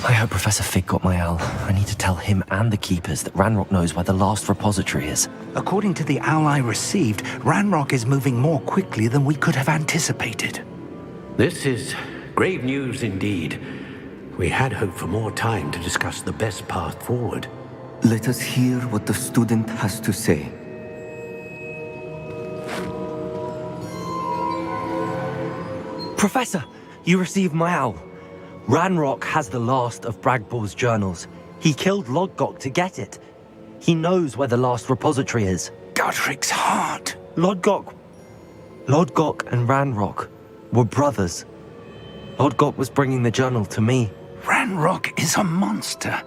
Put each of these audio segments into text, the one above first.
I hope Professor Fig got my owl. I need to tell him and the Keepers that Ranrock knows where the last repository is. According to the owl I received, Ranrock is moving more quickly than we could have anticipated. This is grave news indeed. We had hoped for more time to discuss the best path forward. Let us hear what the student has to say. Professor, you received my owl. Ranrock has the last of Bragbor's journals. He killed Lodgok to get it. He knows where the last repository is. Godric's heart. Lodgok and Ranrock were brothers. Lodgok was bringing the journal to me. Ranrock is a monster.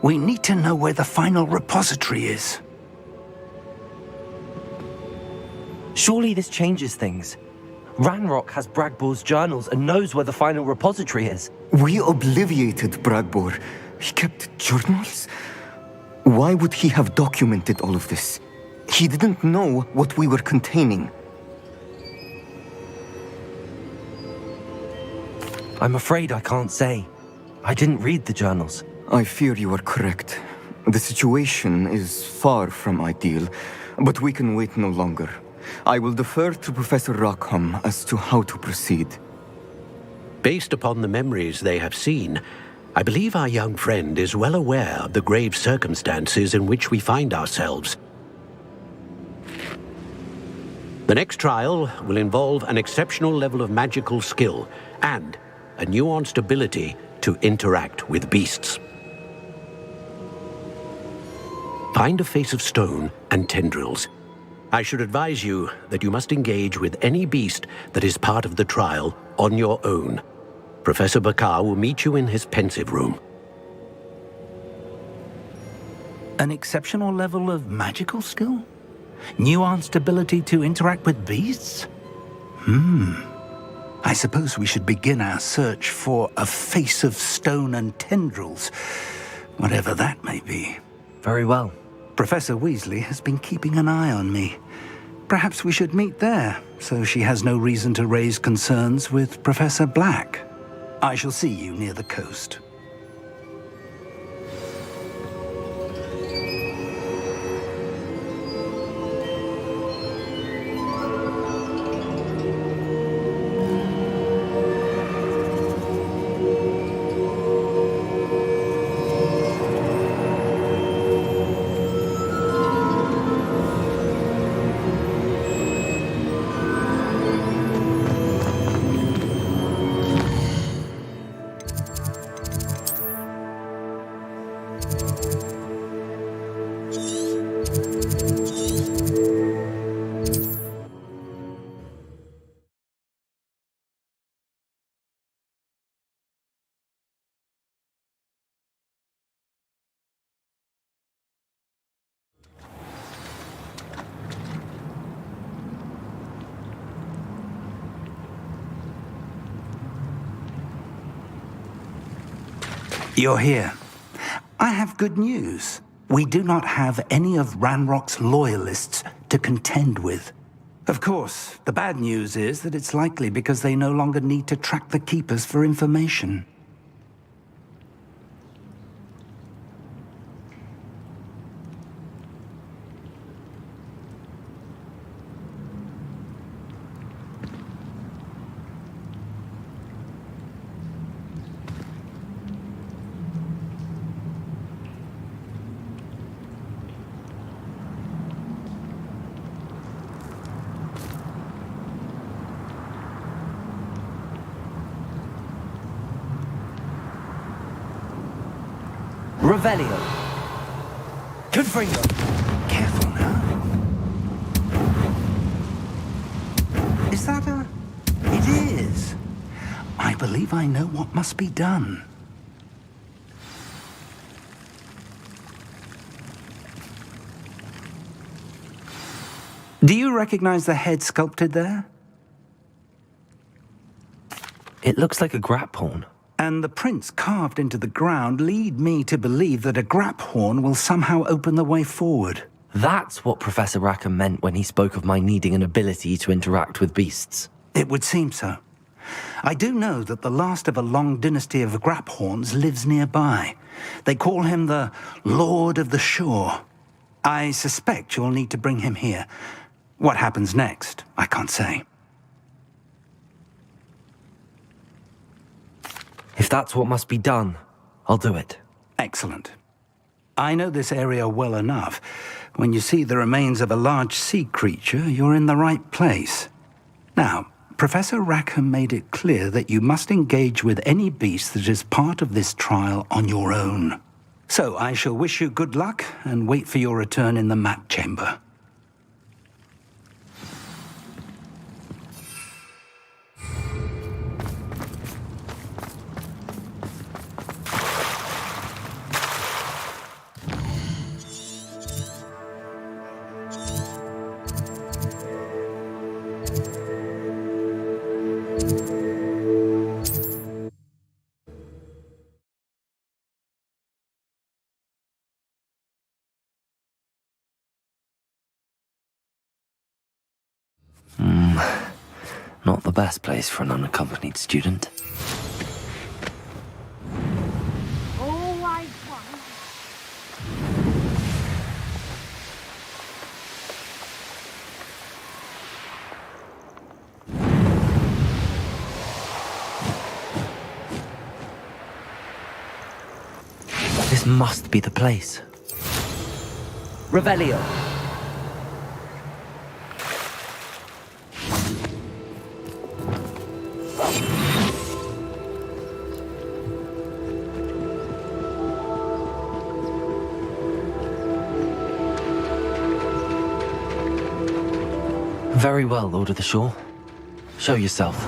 We need to know where the final repository is. Surely this changes things. Ranrock has Bragbor's journals and knows where the final repository is. We obliviated Bragbor. He kept journals? Why would he have documented all of this? He didn't know what we were containing. I'm afraid I can't say. I didn't read the journals. I fear you are correct. The situation is far from ideal, but we can wait no longer. I will defer to Professor Rockham as to how to proceed. Based upon the memories they have seen, I believe our young friend is well aware of the grave circumstances in which we find ourselves. The next trial will involve an exceptional level of magical skill and a nuanced ability to interact with beasts. Find a face of stone and tendrils. I should advise you that you must engage with any beast that is part of the trial on your own. Professor Bakar will meet you in his pensive room. An exceptional level of magical skill? Nuanced ability to interact with beasts? I suppose we should begin our search for a face of stone and tendrils, whatever that may be. Very well. Professor Weasley has been keeping an eye on me. Perhaps we should meet there, so she has no reason to raise concerns with Professor Black. I shall see you near the coast. You're here. I have good news. We do not have any of Ranrock's loyalists to contend with. Of course, the bad news is that it's likely because they no longer need to track the Keepers for information. Revelio. Confringo. Careful now. Is that a... It is. I believe I know what must be done. Do you recognize the head sculpted there? It looks like a graphorn. And the prints carved into the ground lead me to believe that a graphorn will somehow open the way forward. That's what Professor Rackham meant when he spoke of my needing an ability to interact with beasts. It would seem so. I do know that the last of a long dynasty of Graphorns lives nearby. They call him the Lord of the Shore. I suspect you'll need to bring him here. What happens next, I can't say. If that's what must be done, I'll do it. Excellent. I know this area well enough. When you see the remains of a large sea creature, you're in the right place. Now, Professor Rackham made it clear that you must engage with any beast that is part of this trial on your own. So I shall wish you good luck and wait for your return in the map chamber. Not the best place for an unaccompanied student. All I want. This must be the place. Revelio. Very well, Lord of the Shore. Show yourself.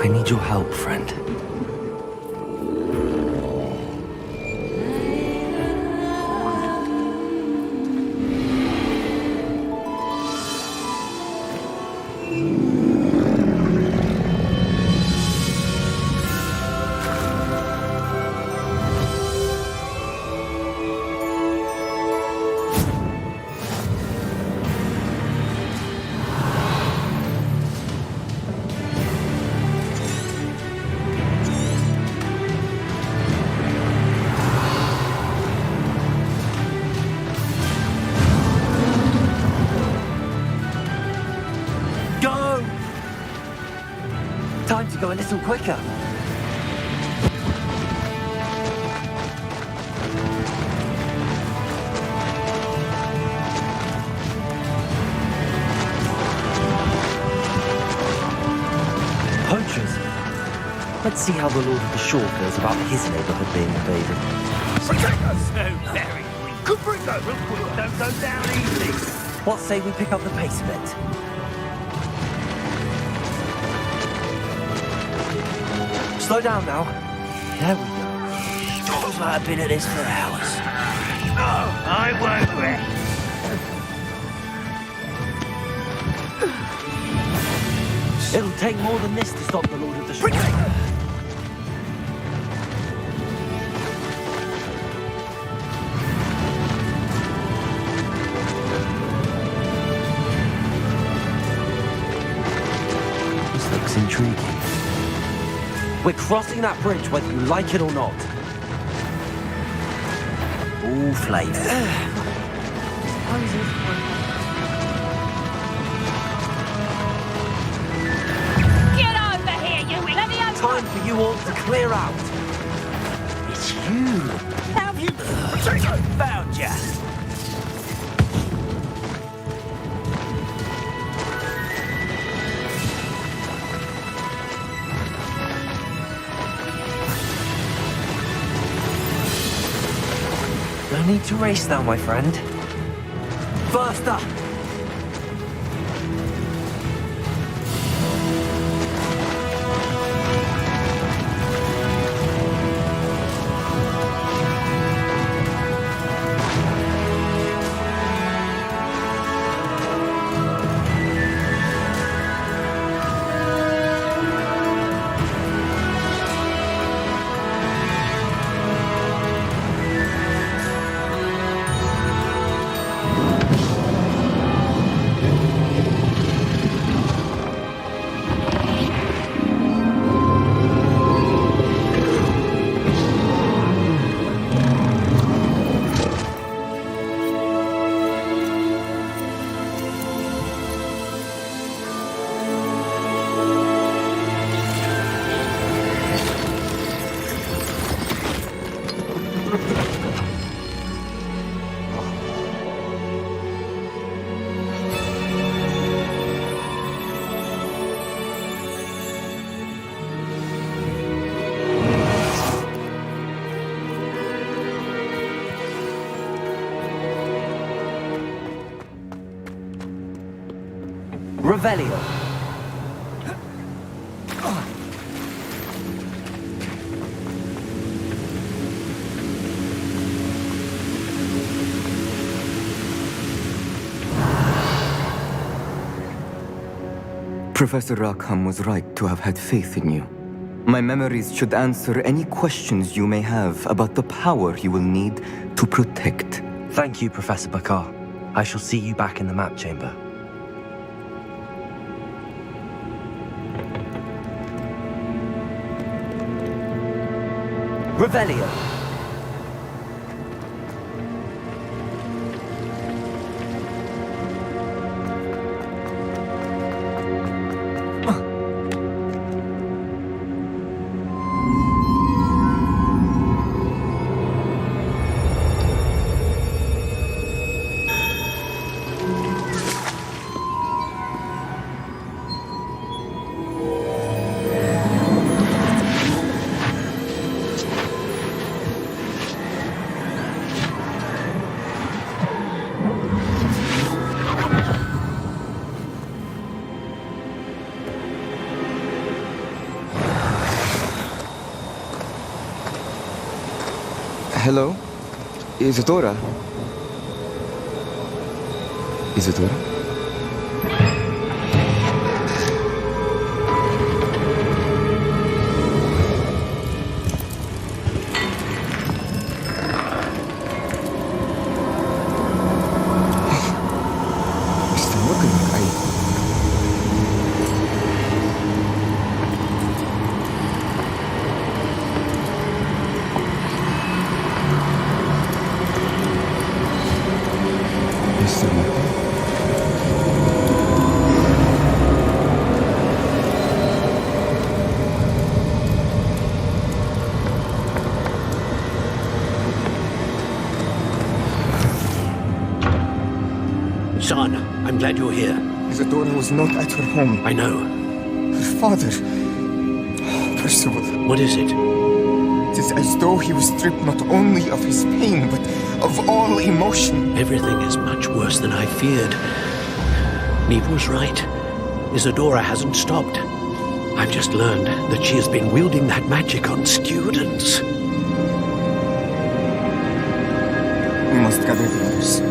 I need your help, friend. Time to go a little quicker. Poachers. Let's see how the Lord of the Shore feels about his neighborhood being invaded. Protect us! So very weak. Good bring go real quick. Don't go down easily. What say we pick up the pace a bit? Slow down now. There we go. Feels like I've been at this for hours. No, I won't rest. It'll take more than this to stop the Lord of the Shore. This looks intriguing. We're crossing that bridge whether you like it or not. All flavors. Get over here, you idiot! Time for you all to clear out. It's you. How have you... Found ya. No need to race now, my friend. First up. Revelio. Professor Rackham was right to have had faith in you. My memories should answer any questions you may have about the power you will need to protect. Thank you, Professor Bakar. I shall see you back in the map chamber. Revelio. Hello? Isadora? Isadora? Mr. Morgan, Mr. Morgan? Son, I'm glad you're here. Isadora was not at her home. I know. Her father... Percival, What is it? it is as though he was stripped not only of his pain, but of all emotion. Everything is much worse than I feared. Neve was right. Isadora hasn't stopped. I've just learned that she has been wielding that magic on students. We must gather the others.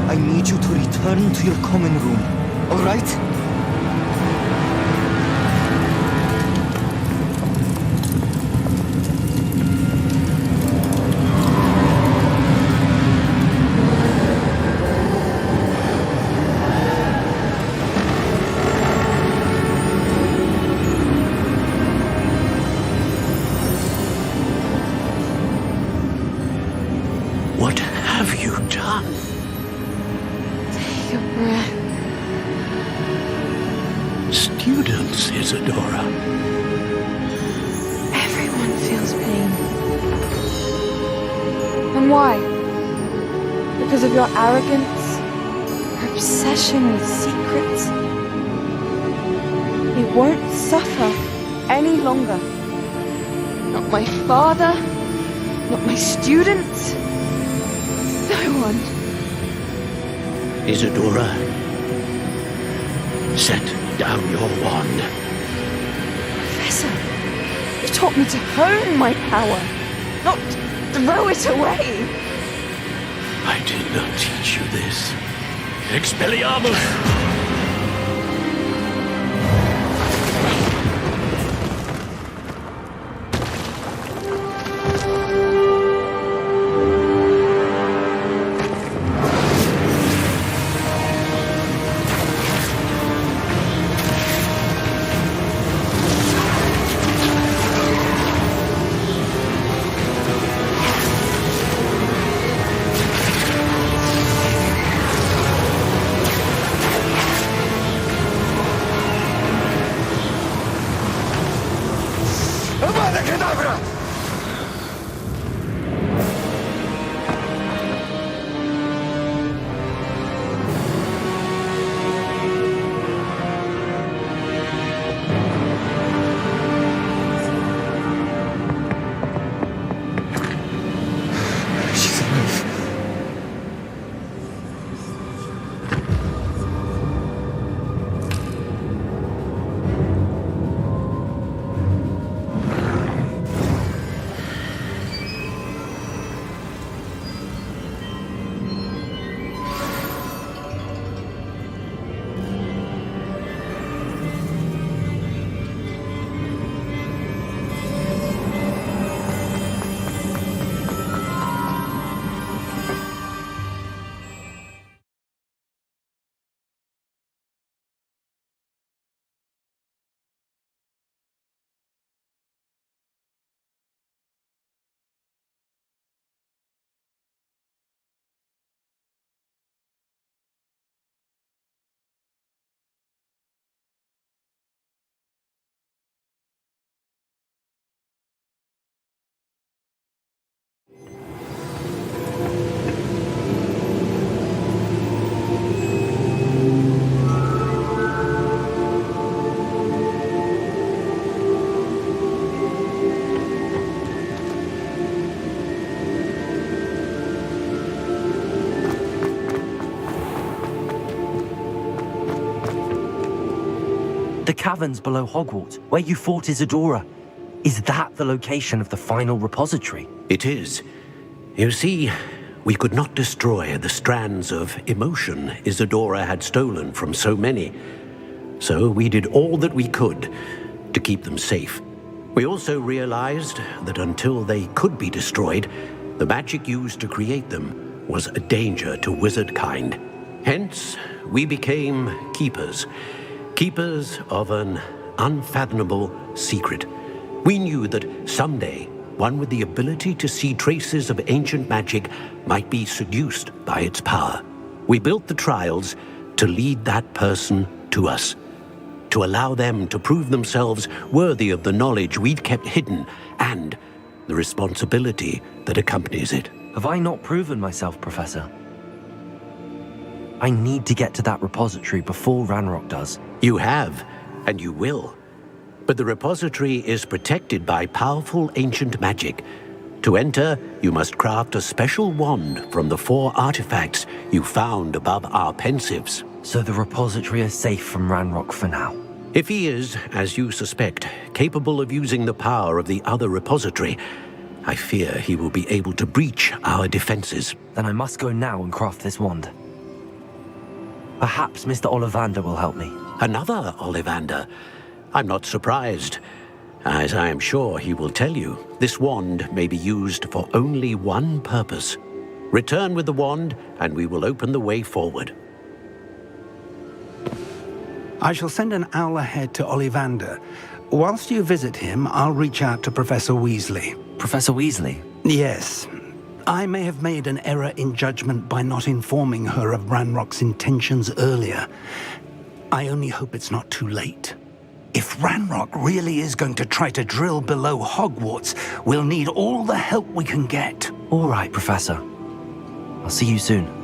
I need you to return to your common room, all right? hurts, Isadora. Everyone feels pain. And why? Because of your arrogance? Your obsession with secrets? It won't suffer any longer. Not my father, not my students, no one. Isadora, set down your wand. Professor, you taught me to hone my power, not throw it away. I did not teach you this. Expelliarmus! The caverns below Hogwarts, where you fought Isadora. Is that the location of the final repository? It is. You see, we could not destroy the strands of emotion Isadora had stolen from so many. So we did all that we could to keep them safe. We also realized that until they could be destroyed, the magic used to create them was a danger to wizard kind. Hence, we became keepers. Keepers of an unfathomable secret. We knew that someday, one with the ability to see traces of ancient magic might be seduced by its power. We built the trials to lead that person to us, to allow them to prove themselves worthy of the knowledge we'd kept hidden and the responsibility that accompanies it. Have I not proven myself, Professor? I need to get to that repository before Ranrock does. You have, and you will. But the repository is protected by powerful ancient magic. To enter, you must craft a special wand from the 4 artifacts you found above our pensives. So the repository is safe from Ranrock for now. If he is, as you suspect, capable of using the power of the other repository, I fear he will be able to breach our defenses. Then I must go now and craft this wand. Perhaps Mr. Ollivander will help me. Another Ollivander? I'm not surprised. As I am sure he will tell you, this wand may be used for only one purpose. Return with the wand, and we will open the way forward. I shall send an owl ahead to Ollivander. Whilst you visit him, I'll reach out to Professor Weasley. Professor Weasley? Yes. I may have made an error in judgment by not informing her of Ranrock's intentions earlier. I only hope it's not too late. If Ranrock really is going to try to drill below Hogwarts, we'll need all the help we can get. All right, Professor. I'll see you soon.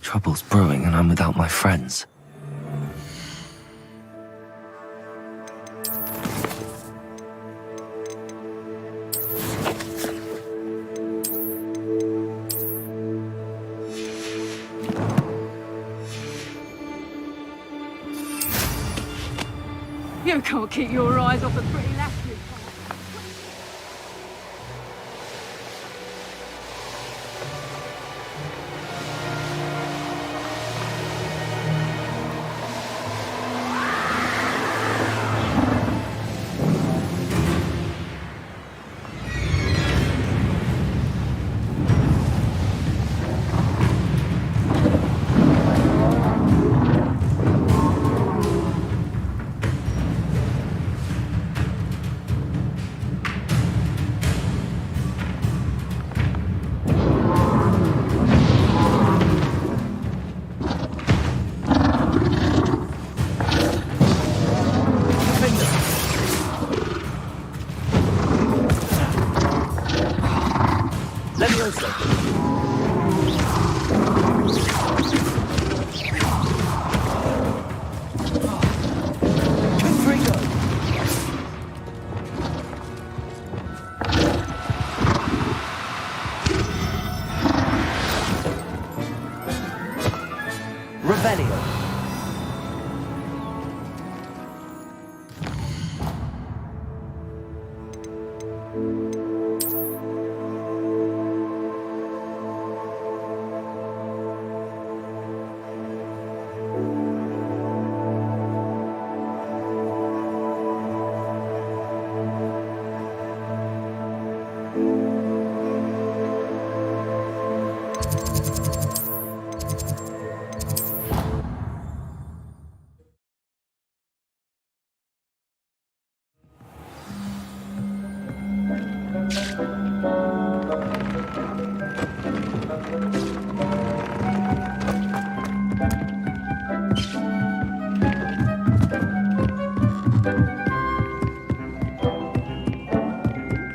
Trouble's brewing and I'm without my friends. You can't keep your eyes off the pretty lass, you can't.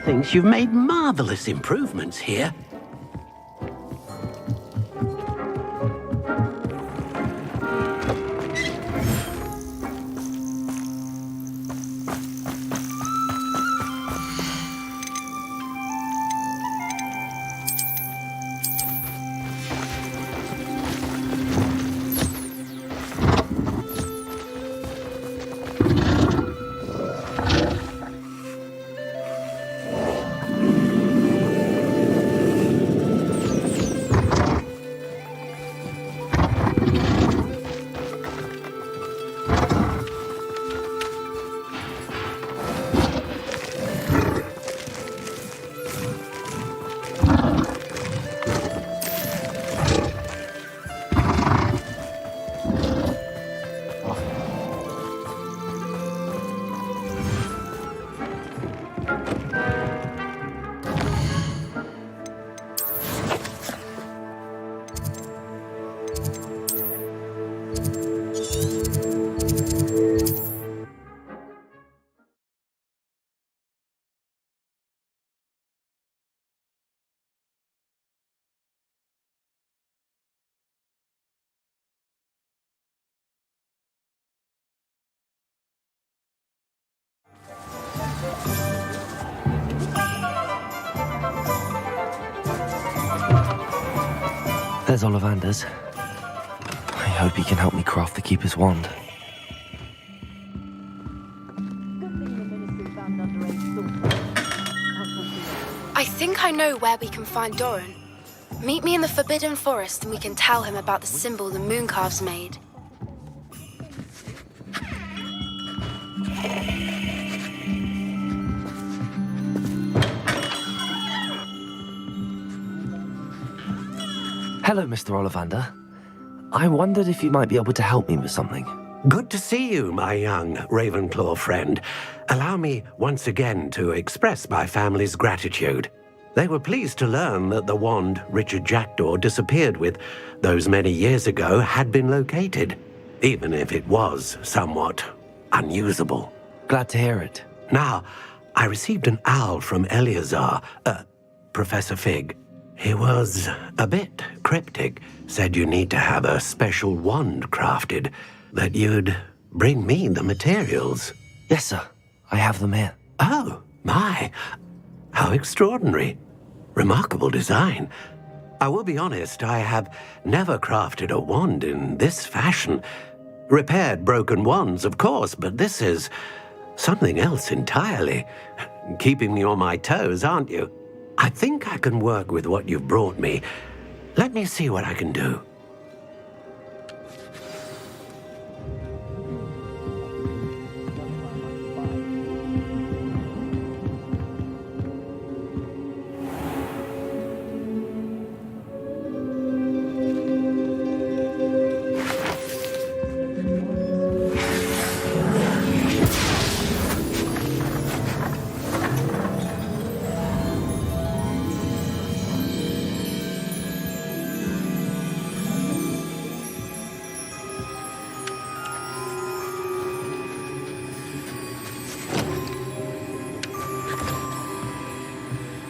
Thinks you've made marvelous improvements here. There's Ollivander's. I hope he can help me craft the Keeper's wand. I think I know where we can find Doran. Meet me in the Forbidden Forest and we can tell him about the symbol the Mooncalves made. Hello, Mr. Ollivander. I wondered if you might be able to help me with something. Good to see you, my young Ravenclaw friend. Allow me once again to express my family's gratitude. They were pleased to learn that the wand Richard Jackdaw disappeared with those many years ago had been located, even if it was somewhat unusable. Glad to hear it. Now, I received an owl from Eleazar, Professor Fig. He was a bit cryptic, said you need to have a special wand crafted, that you'd bring me the materials. Yes, sir. I have them here. Oh, my. How extraordinary. Remarkable design. I will be honest, I have never crafted a wand in this fashion. Repaired broken wands, of course, but this is something else entirely. Keeping me on my toes, aren't you? I think I can work with what you've brought me. Let me see what I can do.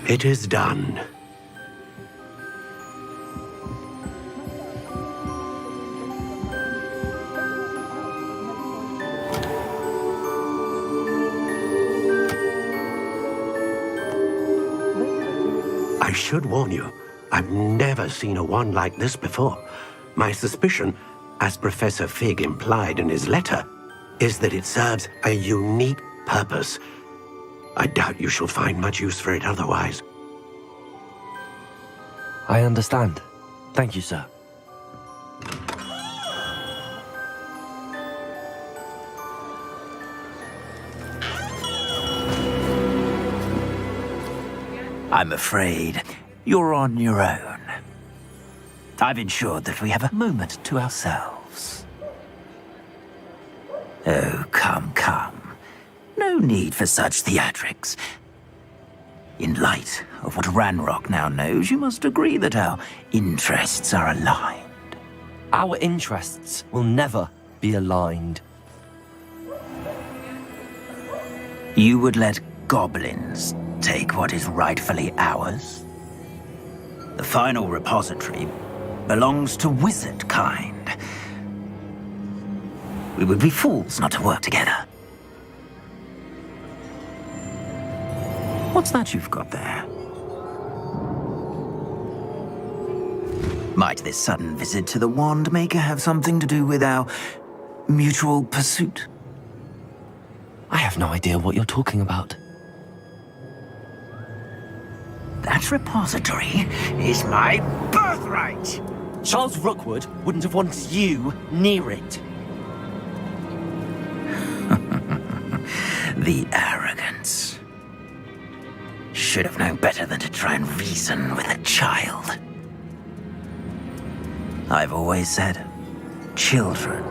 It is done. I should warn you, I've never seen a wand like this before. My suspicion, as Professor Fig implied in his letter, is that it serves a unique purpose. I doubt you shall find much use for it otherwise. I understand. Thank you, sir. I'm afraid you're on your own. I've ensured that we have a moment to ourselves. Oh, come, come. No need for such theatrics. In light of what Ranrock now knows, you must agree that our interests are aligned. Our interests will never be aligned. You would let goblins take what is rightfully ours? The final repository belongs to wizard kind. We would be fools not to work together. What's that you've got there? Might this sudden visit to the Wand Maker have something to do with our mutual pursuit? I have no idea what you're talking about. That repository is my birthright! Charles Rookwood wouldn't have wanted you near it. The arrogance. Should have known better than to try and reason with a child. I've always said, children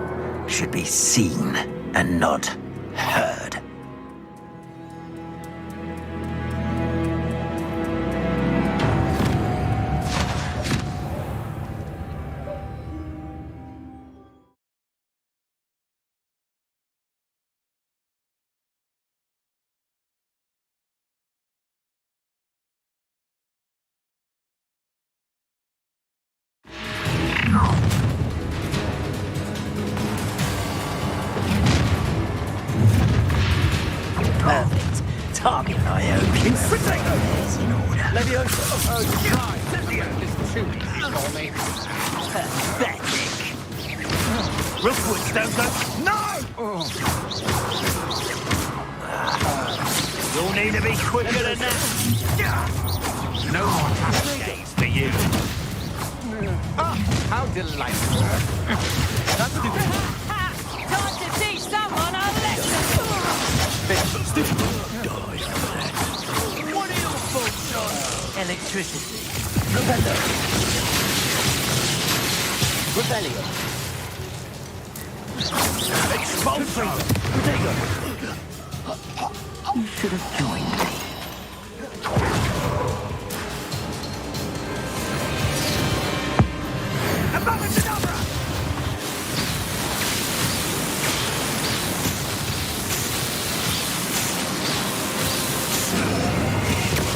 should be seen and not heard. Perfect. Target I hope you is in order. Leviosa! Oh, God! Leviosa is too easy for me. Pathetic. Rookwood, Stoker! No! You'll need to be quicker than that. No more happy days for you. Ah, how delightful. That's stupid. Time to teach someone a lesson! What are your thoughts on Electricity. rebellion? Expulsion! You should have joined me.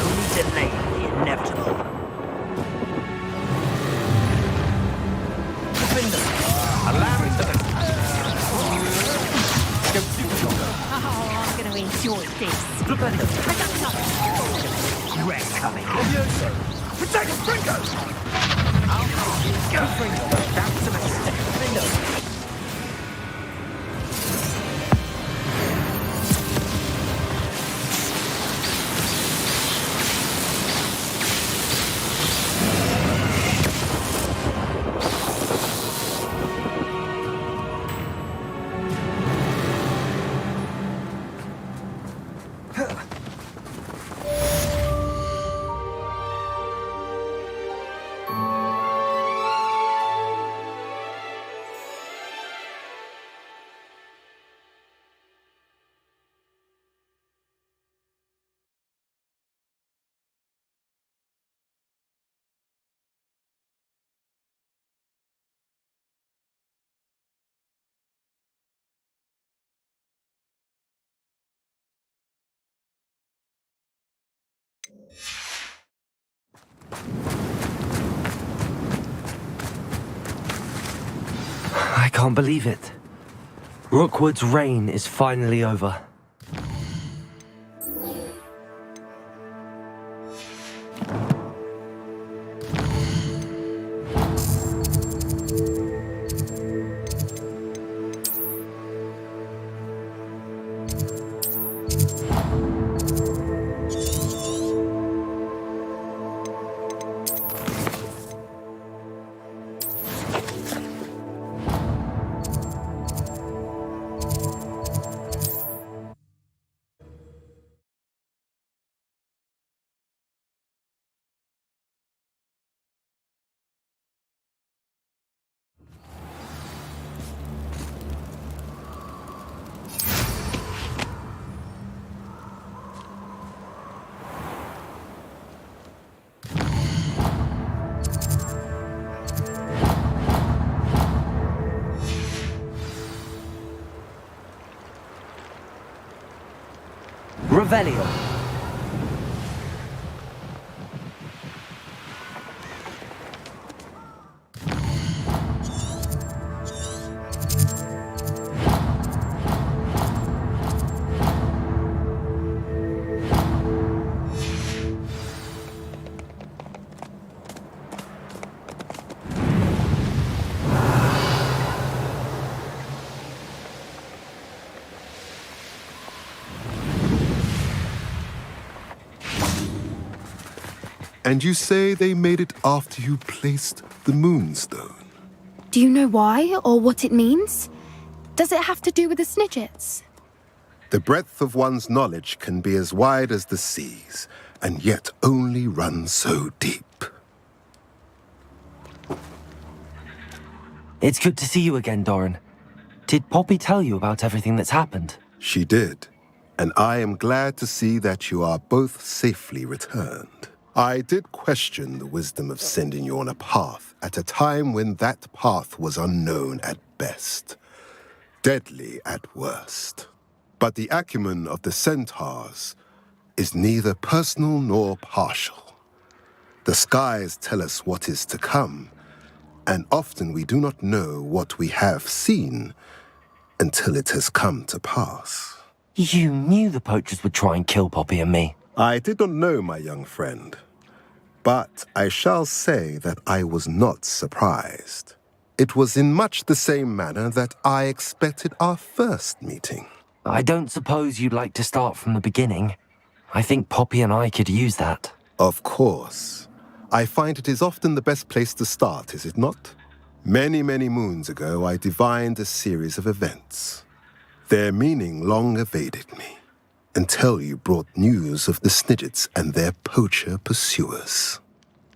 Only delay the inevitable. Allow it to Oh, I'm going to enjoy this. Red coming. protect Fringo! Go, Fringo! That's the message. Fringo! I can't believe it. Rookwood's reign is finally over. Revelio. And you say they made it after you placed the Moonstone? Do you know why or what it means? Does it have to do with the Snidgets? The breadth of one's knowledge can be as wide as the seas, and yet only run so deep. It's good to see you again, Doran. Did Poppy tell you about everything that's happened? She did, and I am glad to see that you are both safely returned. I did question the wisdom of sending you on a path at a time when that path was unknown at best, deadly at worst. But the acumen of the centaurs is neither personal nor partial. The skies tell us what is to come, and often we do not know what we have seen until it has come to pass. You knew the poachers would try and kill Poppy and me. I did not know, my young friend, but I shall say that I was not surprised. It was in much the same manner that I expected our first meeting. I don't suppose you'd like to start from the beginning. I think Poppy and I could use that. Of course. I find it is often the best place to start, is it not? Many, many moons ago, I divined a series of events. Their meaning long evaded me, until you brought news of the Snidgets and their poacher pursuers.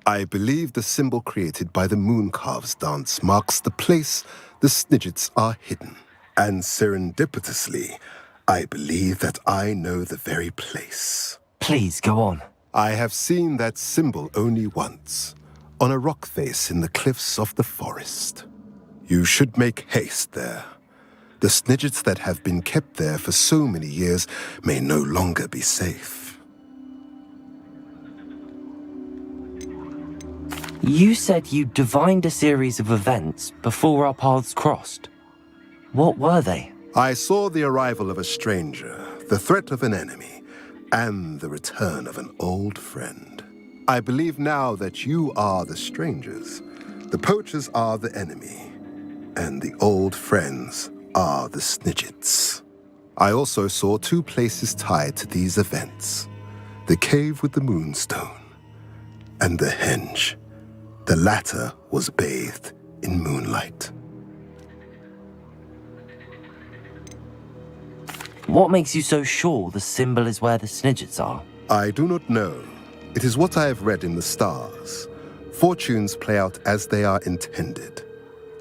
I believe the symbol created by the Mooncalves dance marks the place the Snidgets are hidden. And serendipitously, I believe that I know the very place. Please, go on. I have seen that symbol only once, on a rock face in the cliffs of the forest. You should make haste there. The Snidgets that have been kept there for so many years may no longer be safe. You said you divined a series of events before our paths crossed. What were they? I saw the arrival of a stranger, the threat of an enemy, and the return of an old friend. I believe now that you are the strangers, the poachers are the enemy, and the old friends are the Snidgets. I also saw two places tied to these events: the cave with the moonstone and the henge. The latter was bathed in moonlight. What makes you so sure the symbol is where the Snidgets are? I do not know. It is what I have read in the stars. Fortunes play out as they are intended.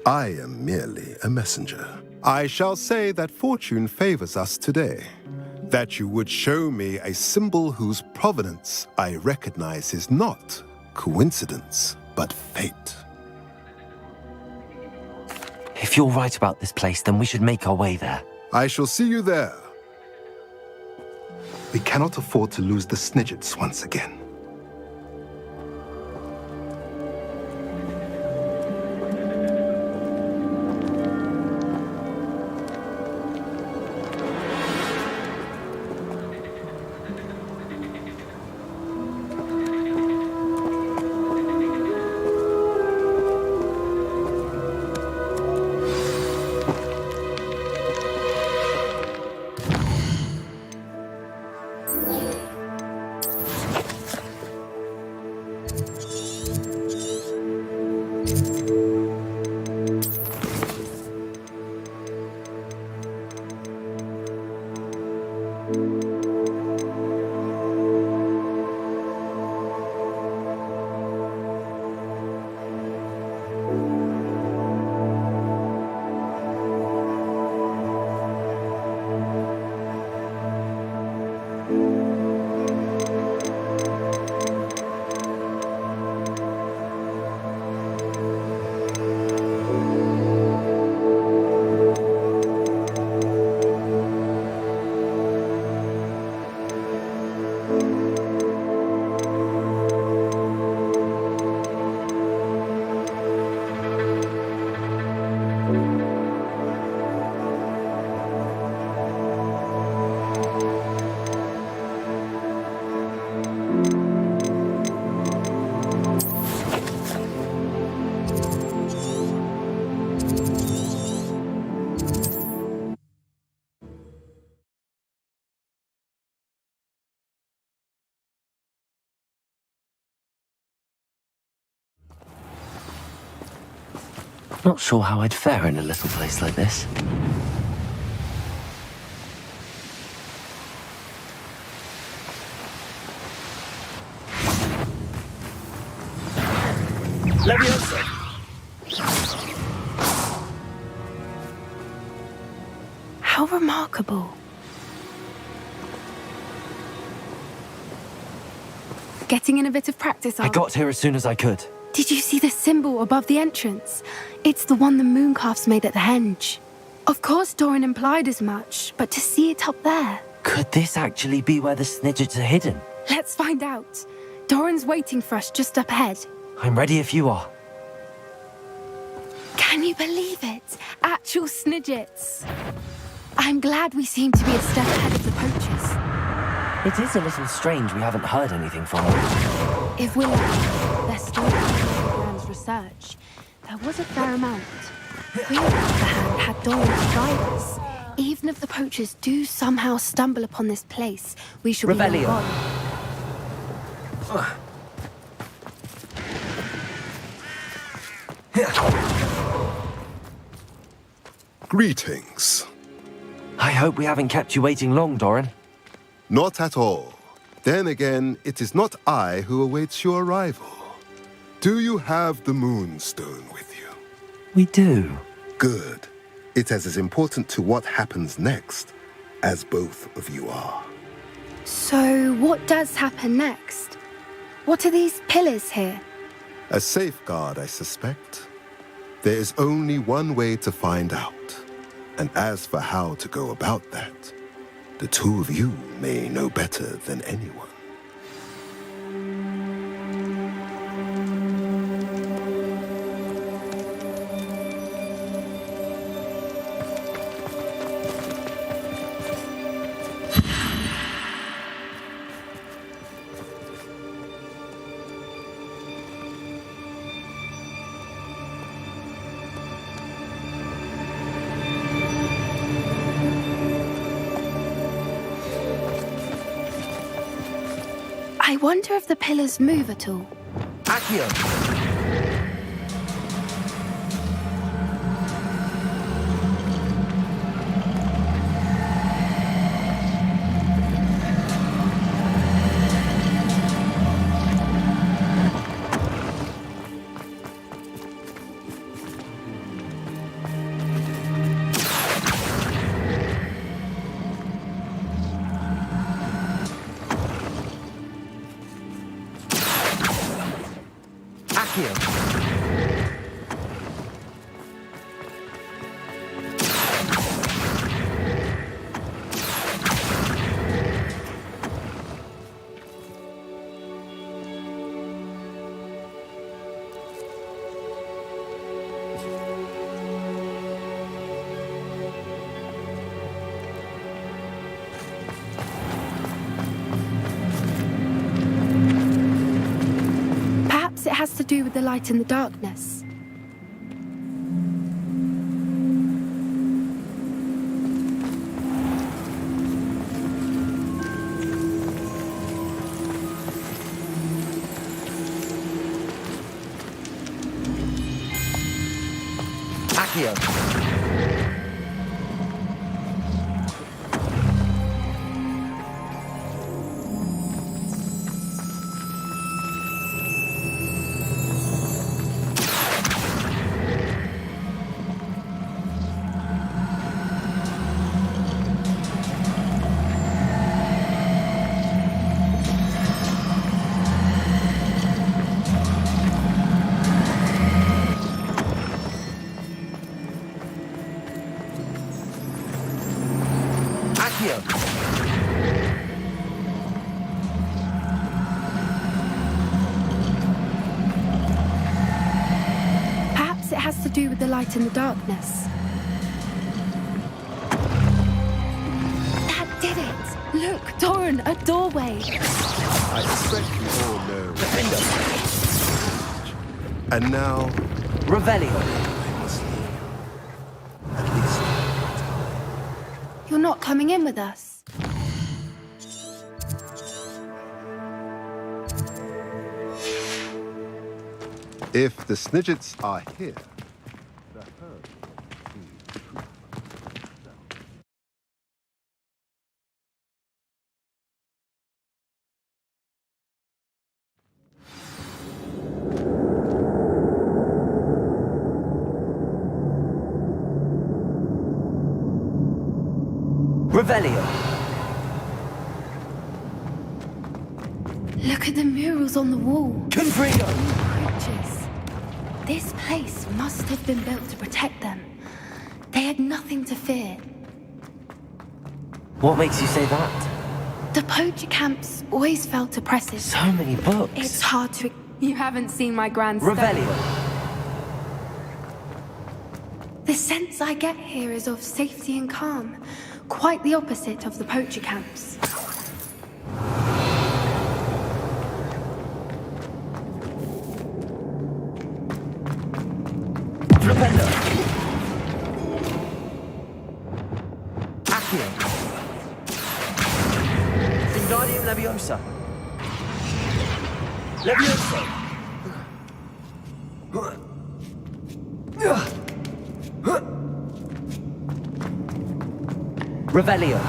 I am merely a messenger. I shall say that fortune favors us today. That you would show me a symbol whose provenance I recognize is not coincidence, but fate. If you're right about this place, then we should make our way there. I shall see you there. We cannot afford to lose the Snidgets once again. Not sure how I'd fare in a little place like this. Leviosa! How remarkable. Getting in a bit of practice, I got here as soon as I could. Did you see the symbol above the entrance? It's the one the Mooncalves made at the henge. Of course Doran implied as much, but to see it up there... Could this actually be where the Snidgets are hidden? Let's find out. Doran's waiting for us just up ahead. I'm ready if you are. Can you believe it? Actual Snidgets. I'm glad we seem to be a step ahead of the poachers. It is a little strange we haven't heard anything from them. If we're lucky, they're still doing Gran's research. There was a fair amount. We, on the other hand, had Doran to guide us. Even if the poachers do somehow stumble upon this place, we shall be long gone. Greetings. I hope we haven't kept you waiting long, Doran. Not at all. Then again, it is not I who awaits your arrival. Do you have the Moonstone with you? We do. Good. It is as important to what happens next as both of you are. So, what does happen next? What are these pillars here? A safeguard, I suspect. There is only one way to find out. And as for how to go about that, the two of you may know better than anyone. I wonder if the pillars move at all. Accio! Perhaps it has to do with the light in the darkness. Accio! Perhaps it has to do with the light in the darkness. That did it! Look, Doran, a doorway! I suspect you all know. And now, Revelio! I must leave. At least. You're not coming in with us. If the Snidgets are here, the herd will be proof. Revelio! Look at the murals on the wall. Confringo! Creatures. This place must have been built to protect them. They had nothing to fear. What makes you say that? The poacher camps always felt oppressive. So many books. It's hard to... You haven't seen my grand stone. Revelio! The sense I get here is of safety and calm. Quite the opposite of the poacher camps. Flipendo! Accio! Wingardium Leviosa! Levioso! Revelio.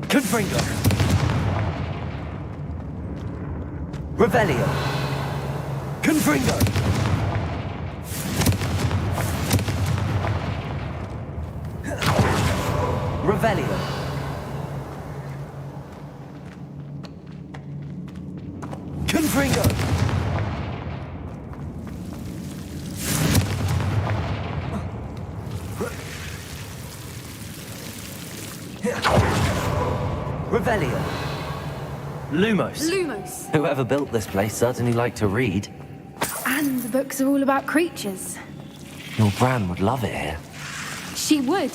Confringo. Revelio. Confringo. Revelio. Confringo. Revelio. Lumos. Lumos. Whoever built this place certainly liked to read. And the books are all about creatures. Your Bran would love it here. She would.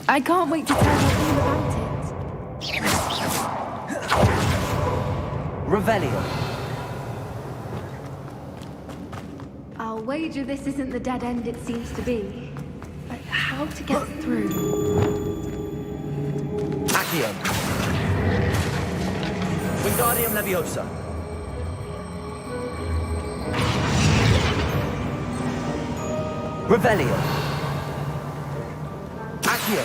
I can't wait to tell her all about it. Revelio. I'll wager this isn't the dead end it seems to be. But how to get through? Accio. Wingardium Leviosa. Revelio. Accio.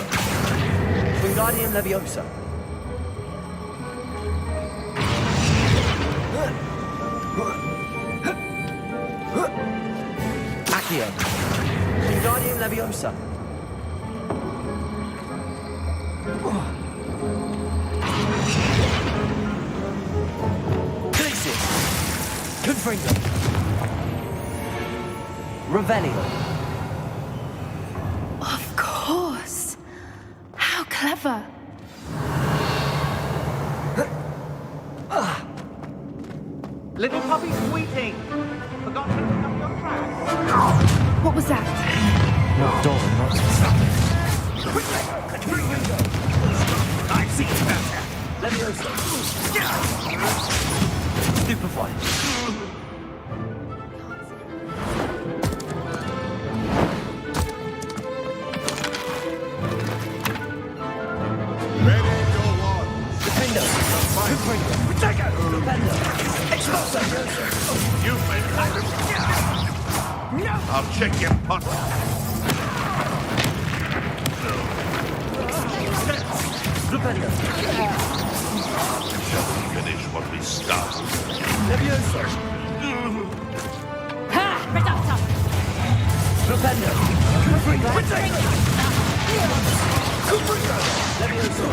Wingardium Leviosa. Accio. Wingardium Leviosa. Glacius. Confringo. Revelio. Of course. How clever. Little puppy squeaking. Forgot to pick up your trash. What was that? Not Doran, not I've seen better. Leviosa. Stupefy. Ready your wands. Defender. Confringo. Protego. Defender. Expulso. You've made it. No. I'll check your pot. Defender. Shall we finish what we started? Leviosa. Ha! Reductor! Defender. Confringo. Confringo. Leviosa.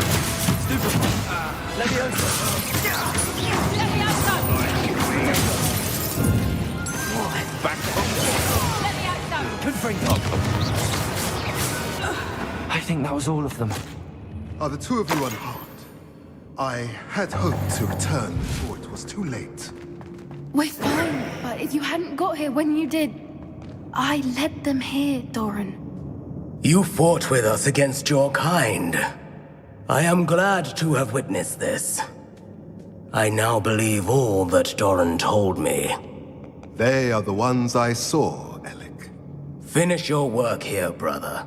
Stupefy. Leviosa. Leviosa! Back home. Leviosa! Confringo. I think that was all of them. Are the two of you unharmed? I had hoped to return before it was too late. We're fine, but if you hadn't got here when you did, I led them here, Doran. You fought with us against your kind. I am glad to have witnessed this. I now believe all that Doran told me. They are the ones I saw, Alec. Finish your work here, brother.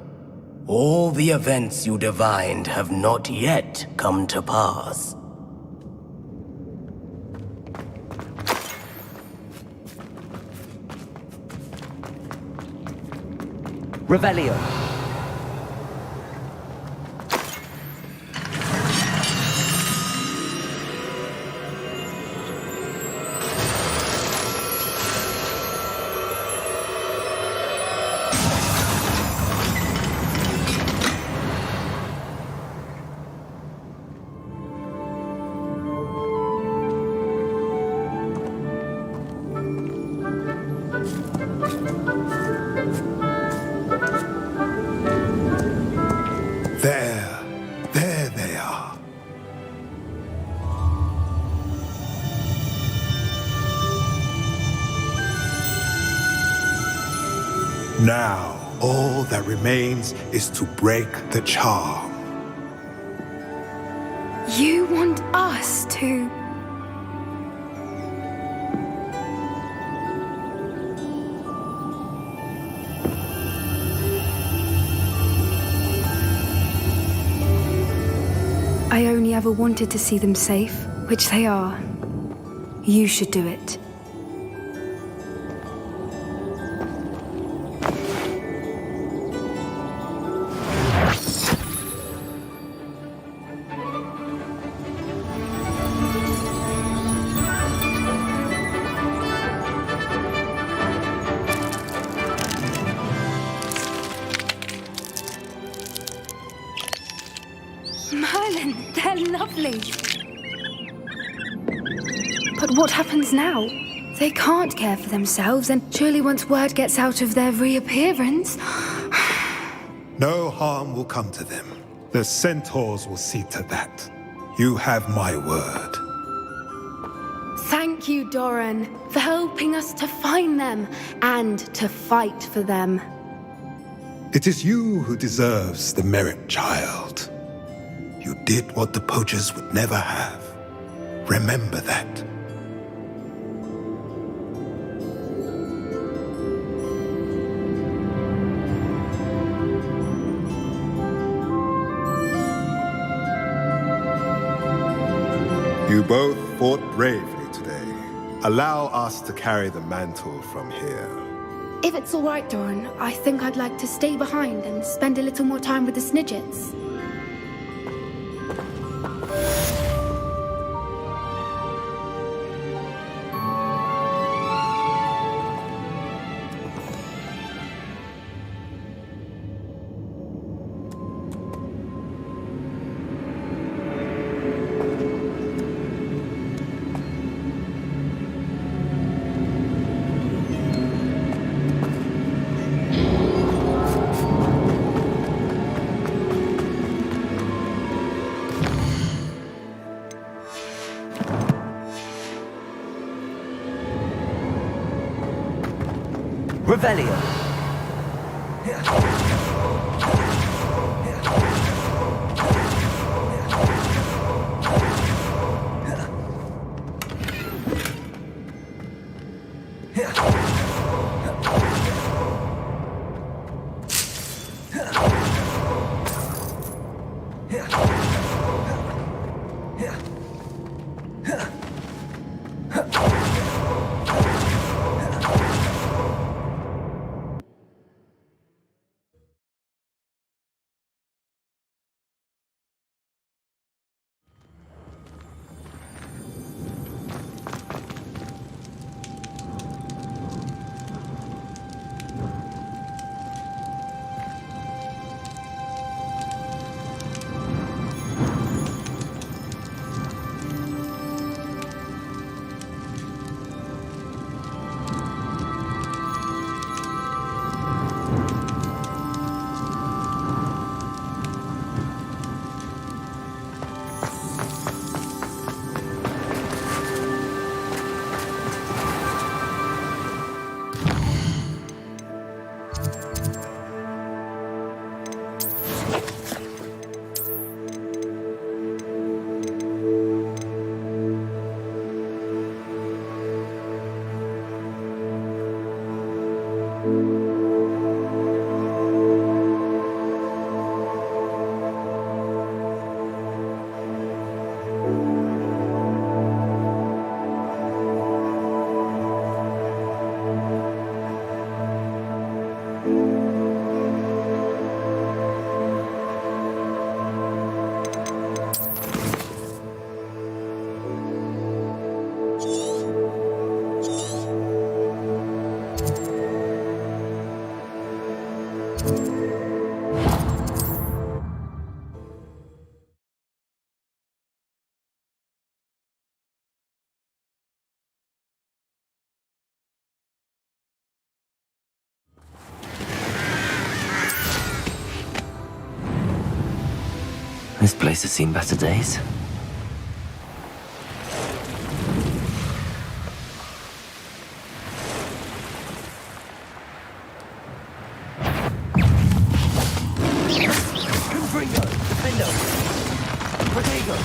All the events you divined have not yet come to pass. Revelio. There they are. Now, all that remains is to break the charm. You want us to... I only ever wanted to see them safe, which they are. You should do it. Merlin, they're lovely. But what happens now? They can't care for themselves, and surely once word gets out of their reappearance... No harm will come to them. The centaurs will see to that. You have my word. Thank you, Doran, for helping us to find them and to fight for them. It is you who deserves the merit, child. You did what the poachers would never have. Remember that. You both fought bravely today. Allow us to carry the mantle from here. If it's all right, Doran, I think I'd like to stay behind and spend a little more time with the Snidgets. Revelio. This place has seen better days. Confringo! Defendo! Protego!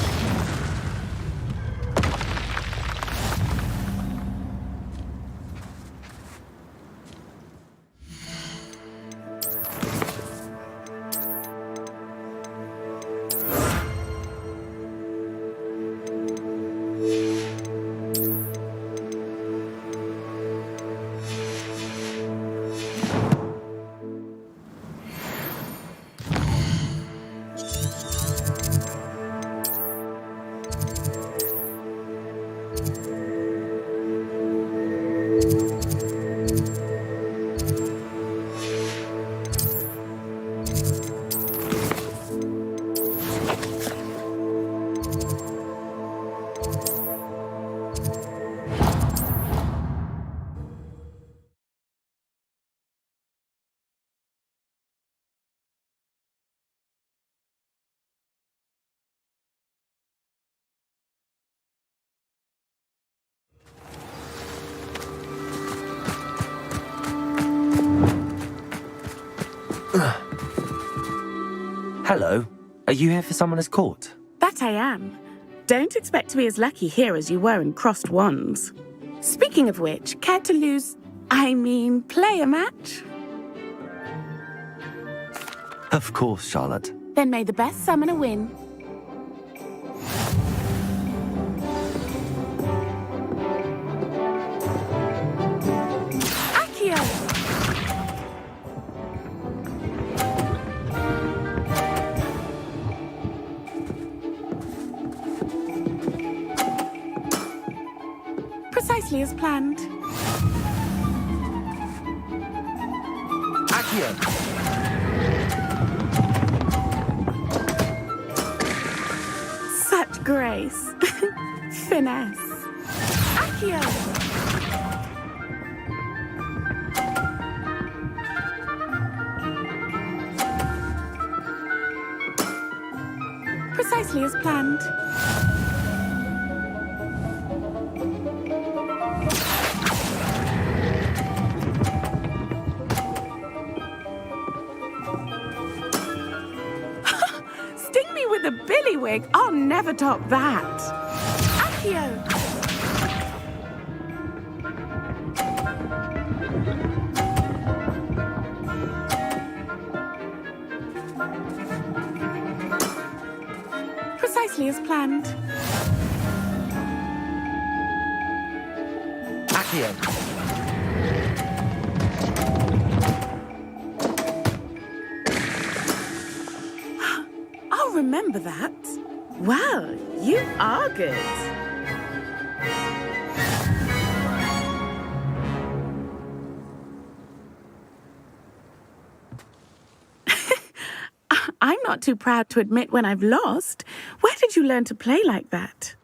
Hello. Are you here for Summoner's Court? That I am. Don't expect to be as lucky here as you were in Crossed Wands. Speaking of which, care to play a match? Of course, Charlotte. Then may the best summoner win. Accio! Precisely as planned. Accio! Such grace. Finesse. Accio! Precisely as planned. Sting me with a billywig. I'll never top that. Accio! Precisely as planned. Accio! I'll remember that. Well, you are good. I'm not too proud to admit when I've lost. Where did you learn to play like that?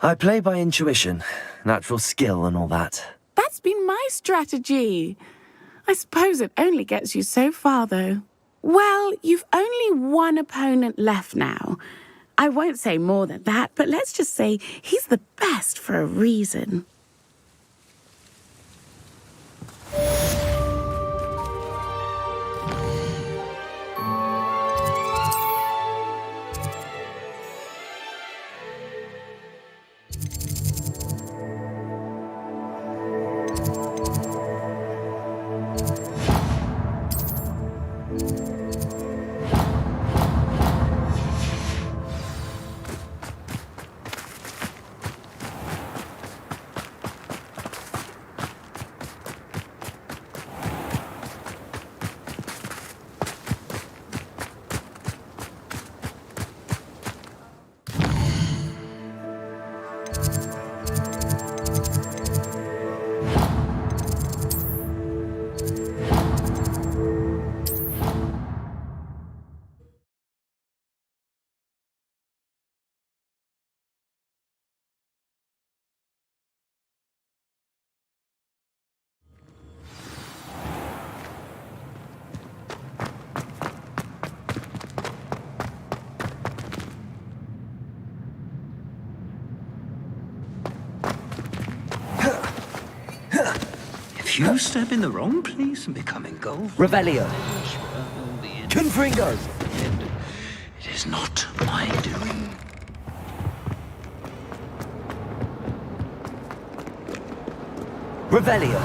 I play by intuition, natural skill and all that. That's been my strategy. I suppose it only gets you so far, though. Well, you've only one opponent left now. I won't say more than that, but let's just say he's the best for a reason. If you step in the wrong place and become engulfed... Revelio. Confringo. It is not my doing. Revelio.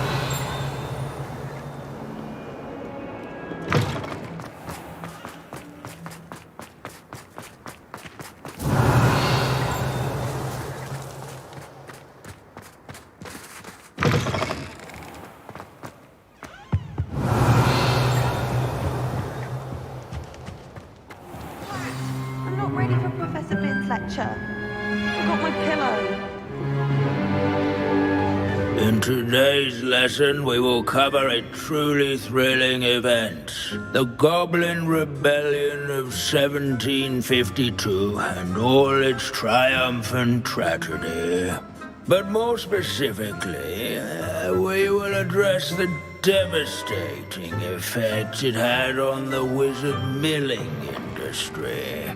I'm not ready for Professor Bin's lecture. I've got my In today's lesson, we will cover a truly thrilling event. The Goblin Rebellion of 1752 and all its triumphant tragedy. But more specifically, we will address the devastating effect it had on the wizard milling industry.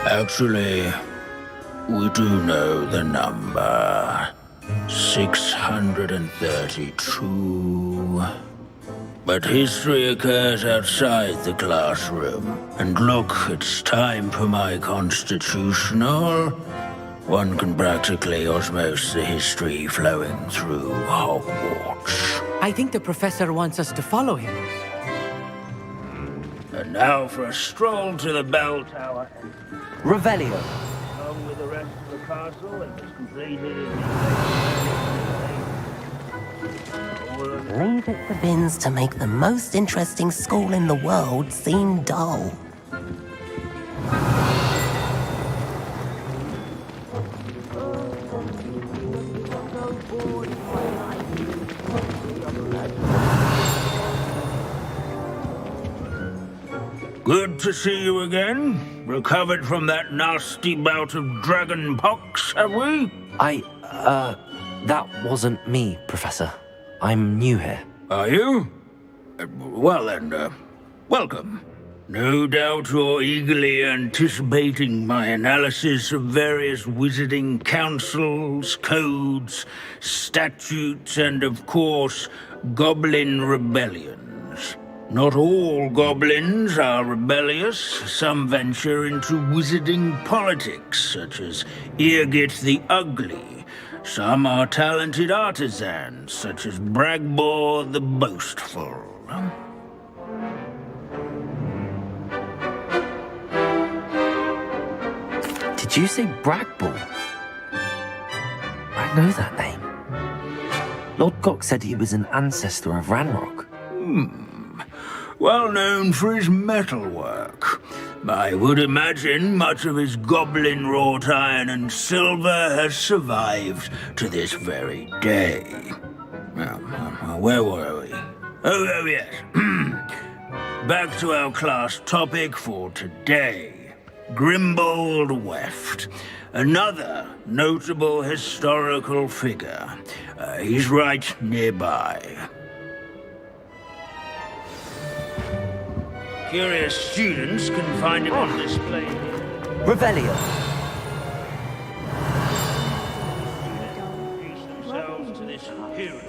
Actually, we do know the number. 632. But history occurs outside the classroom. And look, it's time for my constitutional. One can practically osmose the history flowing through Hogwarts. I think the professor wants us to follow him. And now for a stroll to the bell tower. Revelio. Along with the rest of the castle, it was completed in Leave it to Bins to make the most interesting school in the world seem dull. Good to see you again. Recovered from that nasty bout of dragon pox, have we? That wasn't me, Professor. I'm new here. Are you? Well then, welcome. No doubt you're eagerly anticipating my analysis of various wizarding councils, codes, statutes, and of course, goblin rebellions. Not all goblins are rebellious. Some venture into wizarding politics, such as Eargit the Ugly. Some are talented artisans, such as Bragbor the Boastful. Did you say Bragbor? I know that name. Lord Gok said he was an ancestor of Ranrock. Well known for his metalwork. I would imagine much of his goblin wrought iron and silver has survived to this very day. Where were we? Oh yes. Back to our class topic for today. Grimbold Weft. Another notable historical figure. He's right nearby. Curious students can find him on display here. Revelio. Themselves to this hero.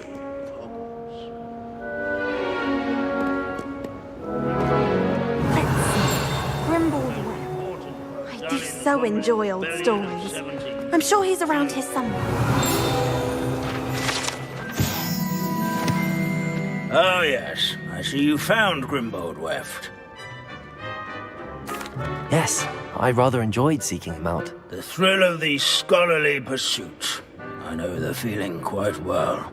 Grimbold Web. I do so enjoy old stories. I'm sure he's around here somewhere. Oh yes, I see you found Grimbold Weft. Yes, I rather enjoyed seeking him out. The thrill of the scholarly pursuit. I know the feeling quite well.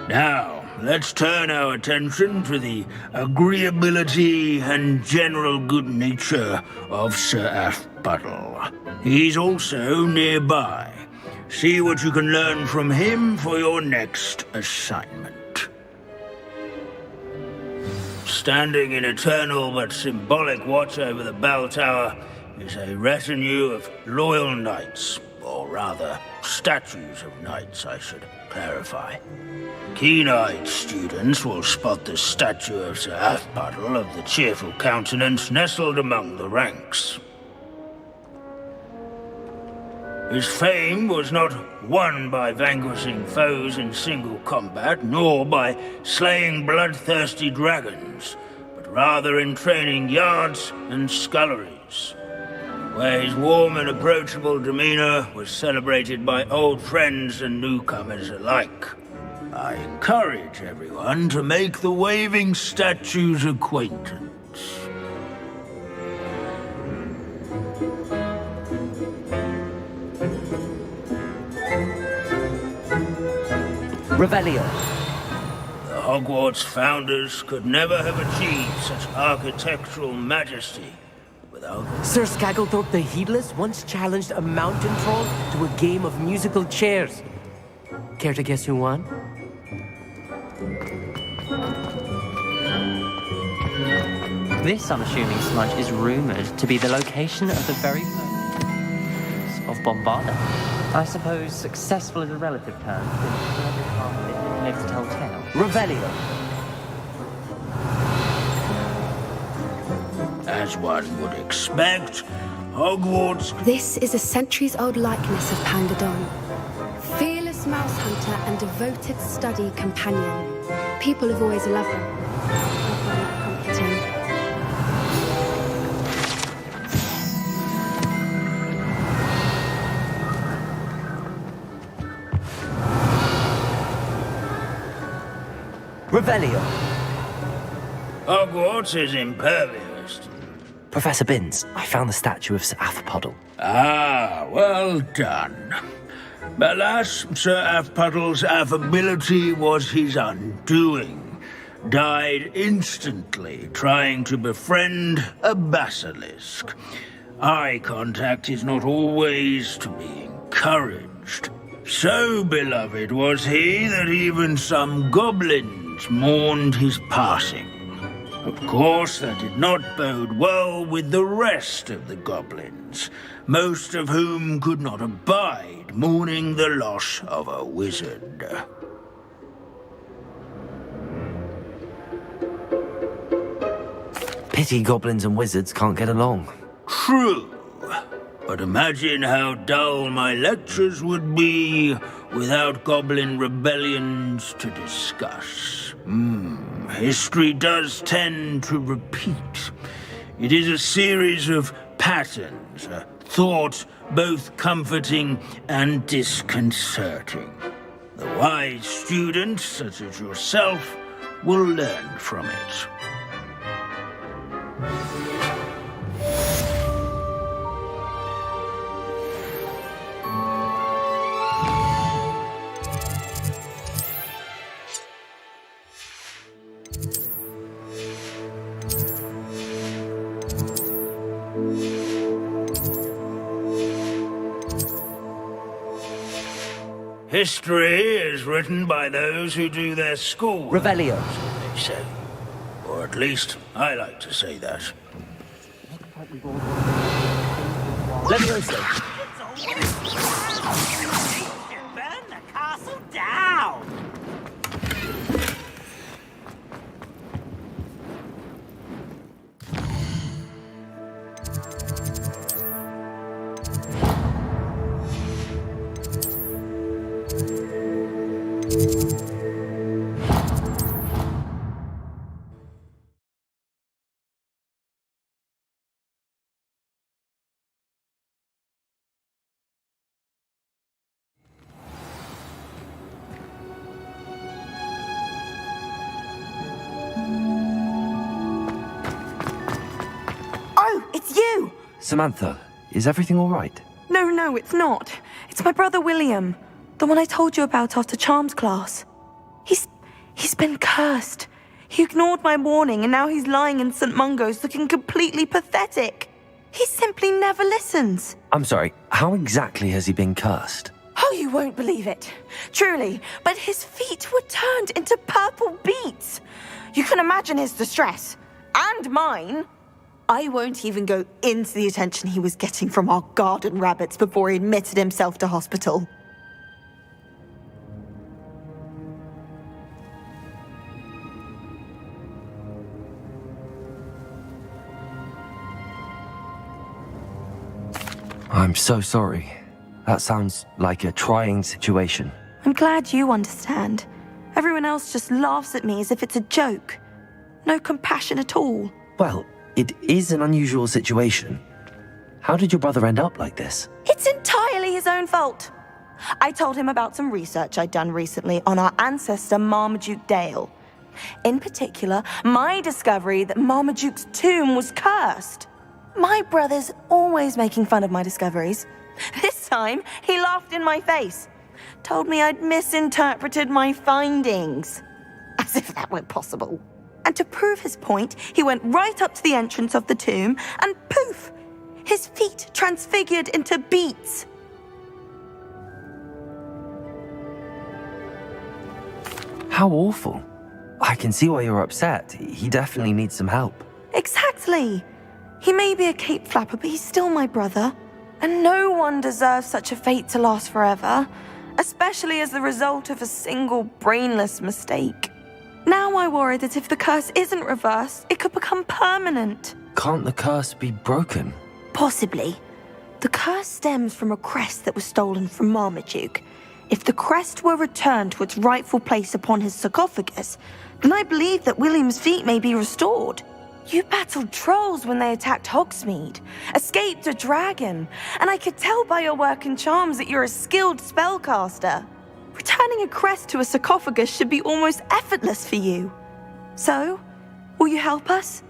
Now, let's turn our attention to the agreeability and general good nature of Sir Athbuttle. He's also nearby. See what you can learn from him for your next assignment. Standing in eternal but symbolic watch over the bell tower is a retinue of loyal knights, or rather, statues of knights, I should clarify. Keen-eyed students will spot the statue of Sir Athbuttle of the cheerful countenance nestled among the ranks. His fame was not won by vanquishing foes in single combat, nor by slaying bloodthirsty dragons, but rather in training yards and sculleries, where his warm and approachable demeanor was celebrated by old friends and newcomers alike. I encourage everyone to make the waving statue's acquaintance. Revelio. The Hogwarts founders could never have achieved such architectural majesty Sir Scagglethorpe the Heedless once challenged a mountain troll to a game of musical chairs. Care to guess who won? This unassuming smudge is rumoured to be the location of the very first of Bombarda. I suppose successful is a relative term, since every half of it lives to tell tale. Revelio. As one would expect, Hogwarts... This is a centuries-old likeness of Pangadon. Fearless mouse hunter and devoted study companion. People have always loved him. I find that comforting. Revelio. Hogwarts is impervious. Professor Binns, I found the statue of Sir Athpodel. Ah, well done. Alas, Sir Athpuddle's affability was his undoing. Died instantly trying to befriend a basilisk. Eye contact is not always to be encouraged. So beloved was he that even some goblins mourned his passing. Of course, that did not bode well with the rest of the goblins, most of whom could not abide mourning the loss of a wizard. Pity goblins and wizards can't get along. True. But imagine how dull my lectures would be without goblin rebellions to discuss. History does tend to repeat. It is a series of patterns, a thought both comforting and disconcerting. The wise students, such as yourself, will learn from it. History is written by those who do their school. Revelio. So they say. Or at least, I like to say that. Levioso. Burn the castle down! It's you! Samantha, is everything all right? No, it's not. It's my brother William. The one I told you about after Charms class. He's been cursed. He ignored my warning and now he's lying in St. Mungo's looking completely pathetic. He simply never listens. I'm sorry, how exactly has he been cursed? Oh, you won't believe it. Truly, but his feet were turned into purple beets. You can imagine his distress. And mine. I won't even go into the attention he was getting from our garden rabbits before he admitted himself to hospital. I'm so sorry. That sounds like a trying situation. I'm glad you understand. Everyone else just laughs at me as if it's a joke. No compassion at all. Well, it is an unusual situation. How did your brother end up like this? It's entirely his own fault. I told him about some research I'd done recently on our ancestor Marmaduke Dale. In particular, my discovery that Marmaduke's tomb was cursed. My brother's always making fun of my discoveries. This time, he laughed in my face. Told me I'd misinterpreted my findings. As if that were possible. And to prove his point, he went right up to the entrance of the tomb and poof! His feet transfigured into beets. How awful. I can see why you're upset. He definitely needs some help. Exactly. He may be a cape flapper, but he's still my brother. And no one deserves such a fate to last forever, especially as the result of a single brainless mistake. Now I worry that if the curse isn't reversed, it could become permanent. Can't the curse be broken? Possibly. The curse stems from a crest that was stolen from Marmaduke. If the crest were returned to its rightful place upon his sarcophagus, then I believe that William's feet may be restored. You battled trolls when they attacked Hogsmeade, escaped a dragon, and I could tell by your work and charms that you're a skilled spellcaster. Returning a crest to a sarcophagus should be almost effortless for you. So, will you help us?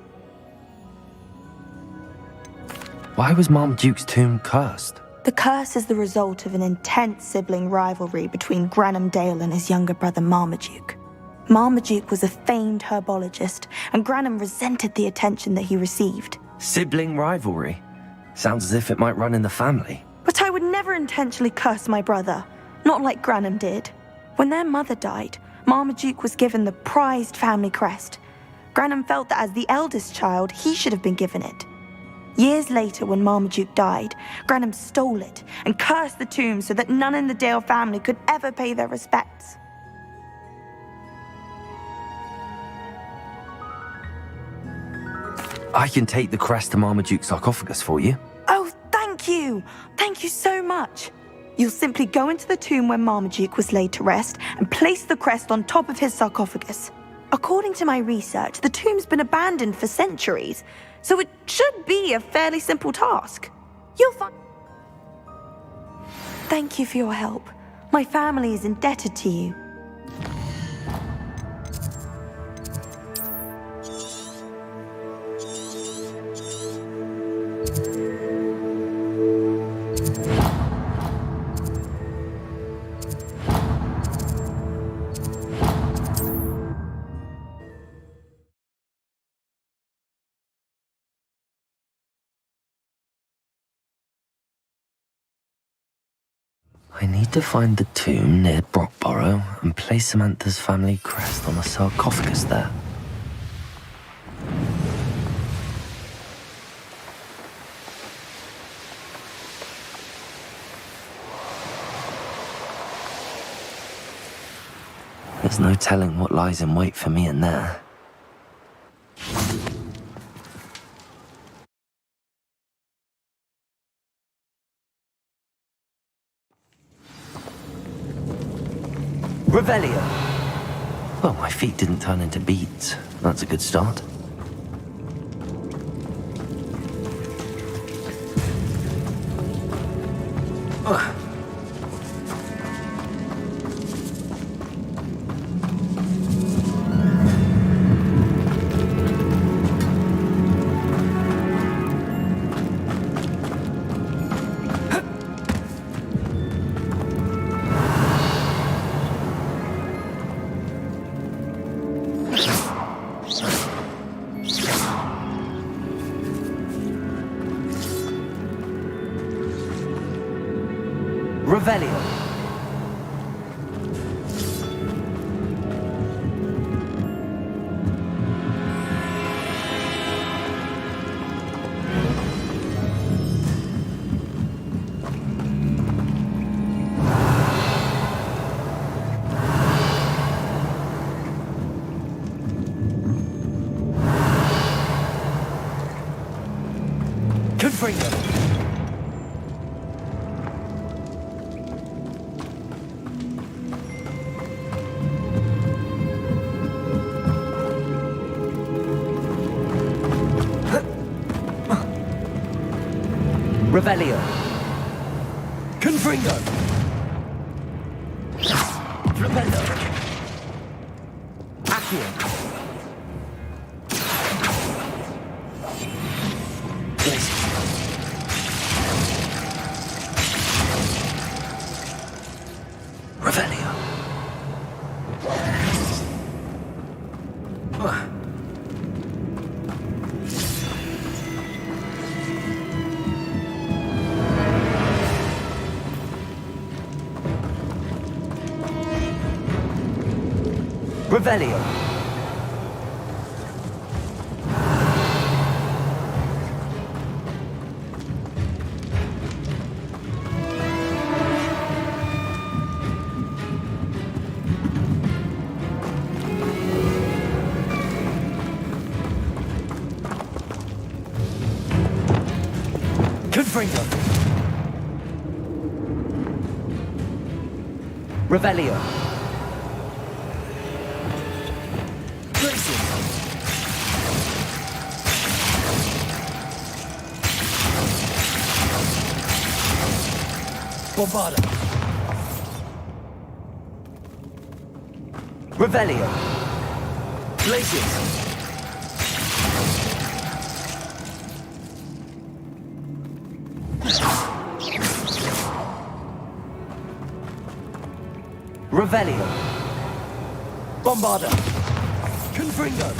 Why was Marmaduke's tomb cursed? The curse is the result of an intense sibling rivalry between Granham Dale and his younger brother Marmaduke. Marmaduke was a famed herbologist, and Granham resented the attention that he received. Sibling rivalry? Sounds as if it might run in the family. But I would never intentionally curse my brother, not like Granham did. When their mother died, Marmaduke was given the prized family crest. Granham felt that as the eldest child, he should have been given it. Years later, when Marmaduke died, Granham stole it and cursed the tomb so that none in the Dale family could ever pay their respects. I can take the crest to Marmaduke's sarcophagus for you. Oh, thank you! Thank you so much! You'll simply go into the tomb where Marmaduke was laid to rest and place the crest on top of his sarcophagus. According to my research, the tomb's been abandoned for centuries, so it should be a fairly simple task. You'll find... Thank you for your help. My family is indebted to you. I need to find the tomb near Brockborough and place Samantha's family crest on the sarcophagus there. There's no telling what lies in wait for me in there. Revelio! Well, my feet didn't turn into beads. That's a good start. Revelio. Confringo. Revelio. Confringo. Flipendo. Accio. Revelio. Revelio. Confringo. Revelio. Glacius. Bombarda. Revelio. Glacius. Revelio. Bombarda. Confringo.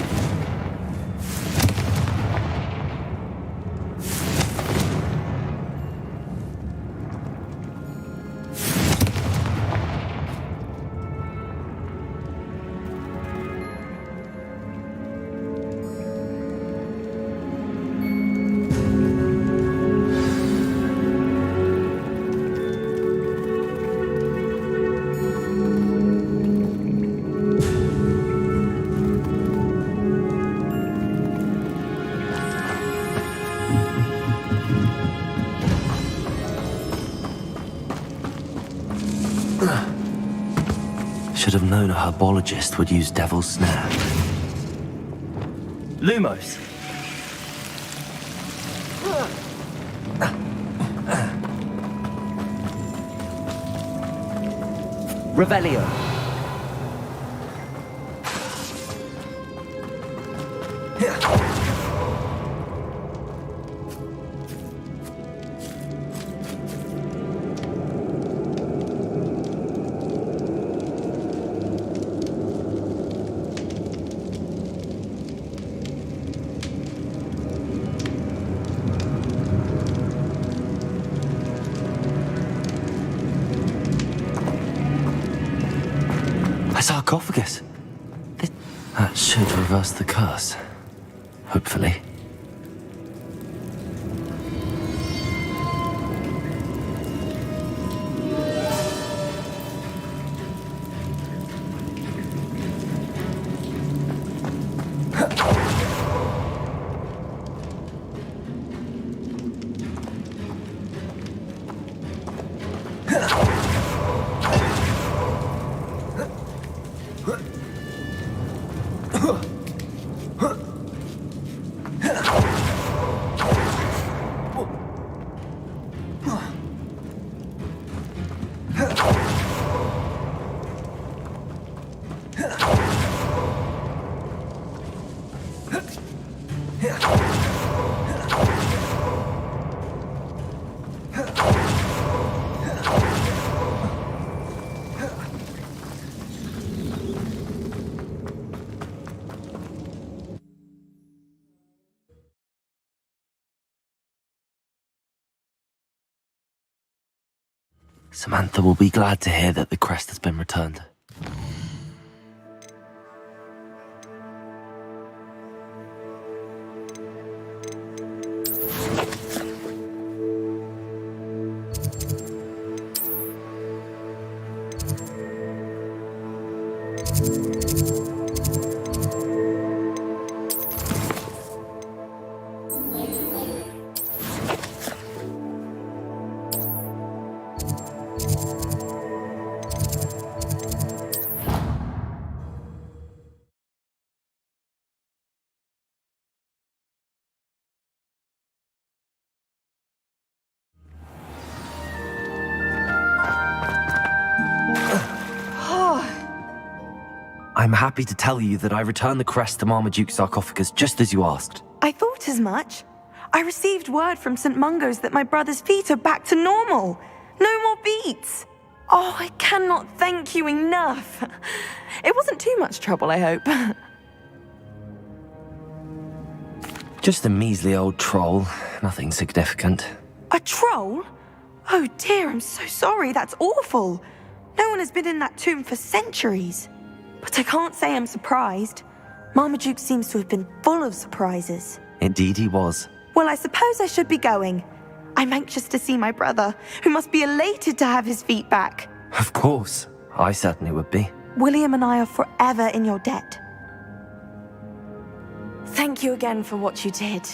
Should have known a herbologist would use Devil's Snare. Lumos. Revelio. A sarcophagus. That should reverse the curse. Hopefully. Samantha will be glad to hear that the crest has been returned. I'm happy to tell you that I returned the crest to Marmaduke's sarcophagus just as you asked. I thought as much. I received word from St. Mungo's that my brother's feet are back to normal. No more beats. Oh, I cannot thank you enough. It wasn't too much trouble, I hope. Just a measly old troll. Nothing significant. A troll? Oh dear, I'm so sorry. That's awful. No one has been in that tomb for centuries. But I can't say I'm surprised. Marmaduke seems to have been full of surprises. Indeed he was. Well, I suppose I should be going. I'm anxious to see my brother, who must be elated to have his feet back. Of course. I certainly would be. William and I are forever in your debt. Thank you again for what you did.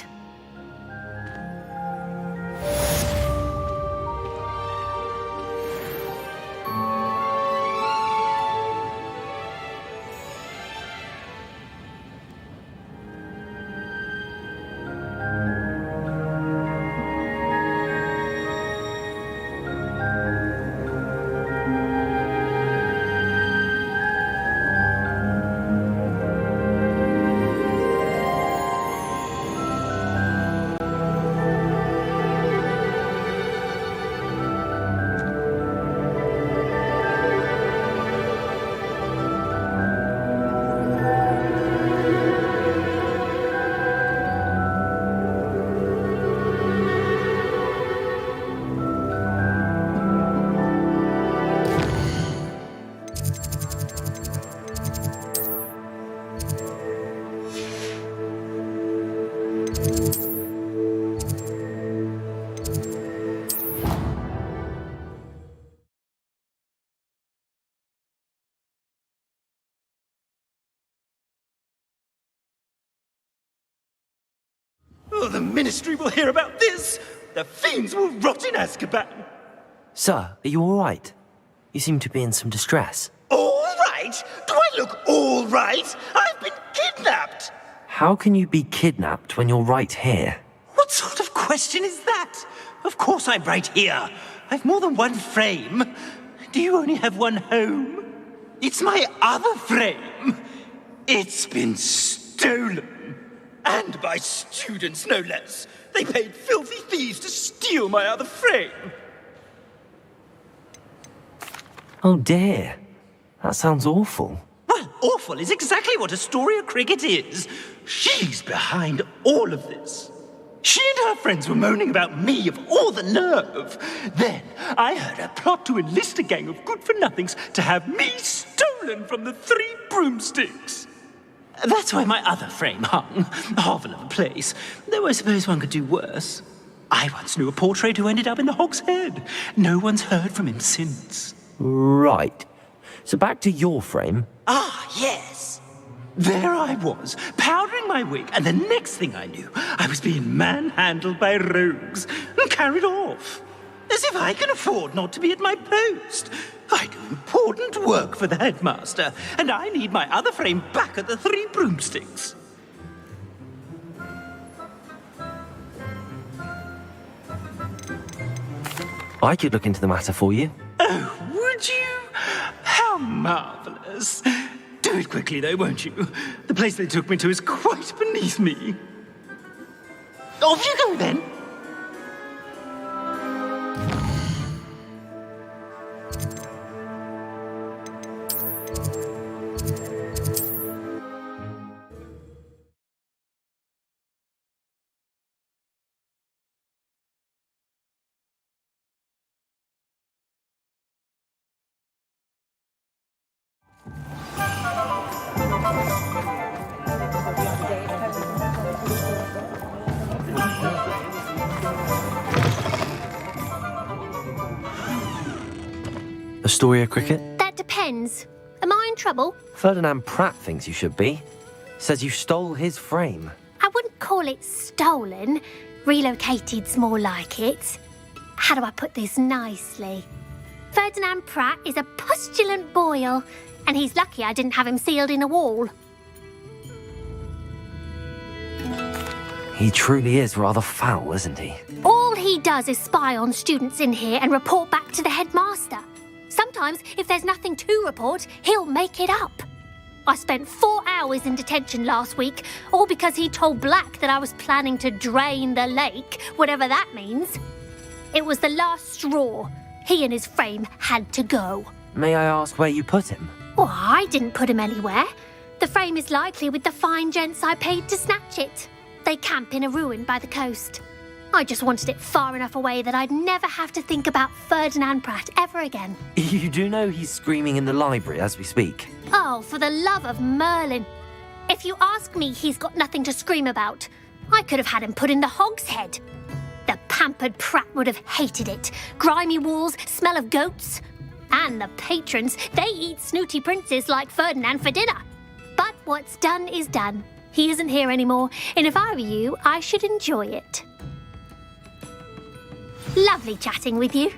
Oh, the Ministry will hear about this! The fiends will rot in Azkaban! Sir, are you all right? You seem to be in some distress. All right? Do I look all right? I've been kidnapped! How can you be kidnapped when you're right here? What sort of question is that? Of course I'm right here. I've more than one frame. Do you only have one home? It's my other frame. It's been stolen. And by students, no less. They paid filthy thieves to steal my other frame. Oh dear. That sounds awful. Well, awful is exactly what Astoria Cricket is. She's behind all of this. She and her friends were moaning about me of all the nerve. Then I heard her plot to enlist a gang of good-for-nothings to have me stolen from the Three Broomsticks. That's where my other frame hung. A hovel of a place. Though I suppose one could do worse. I once knew a portrait who ended up in the Hog's Head. No one's heard from him since. Right. So back to your frame. Ah, yes. There I was, powdering my wig, and the next thing I knew, I was being manhandled by rogues and carried off. As if I can afford not to be at my post. I do important work for the headmaster, and I need my other frame back at the Three Broomsticks. I could look into the matter for you. Oh, would you? How marvelous. Do it quickly, though, won't you? The place they took me to is quite beneath me. Off you go, then. Astoria Cricket? That depends. Am I in trouble? Ferdinand Pratt thinks you should be. Says you stole his frame. I wouldn't call it stolen. Relocated's more like it. How do I put this nicely? Ferdinand Pratt is a pustulant boil, and he's lucky I didn't have him sealed in a wall. He truly is rather foul, isn't he? All he does is spy on students in here and report back to the headmaster. Sometimes, if there's nothing to report, he'll make it up. I spent 4 hours in detention last week, all because he told Black that I was planning to drain the lake, whatever that means. It was the last straw. He and his frame had to go. May I ask where you put him? Well, I didn't put him anywhere. The frame is likely with the fine gents I paid to snatch it. They camp in a ruin by the coast. I just wanted it far enough away that I'd never have to think about Ferdinand Pratt ever again. You do know he's screaming in the library as we speak. Oh, for the love of Merlin. If you ask me, he's got nothing to scream about. I could have had him put in the hogshead. The pampered Pratt would have hated it. Grimy walls, smell of goats. And the patrons, they eat snooty princes like Ferdinand for dinner. But what's done is done. He isn't here anymore, and if I were you, I should enjoy it. Lovely chatting with you.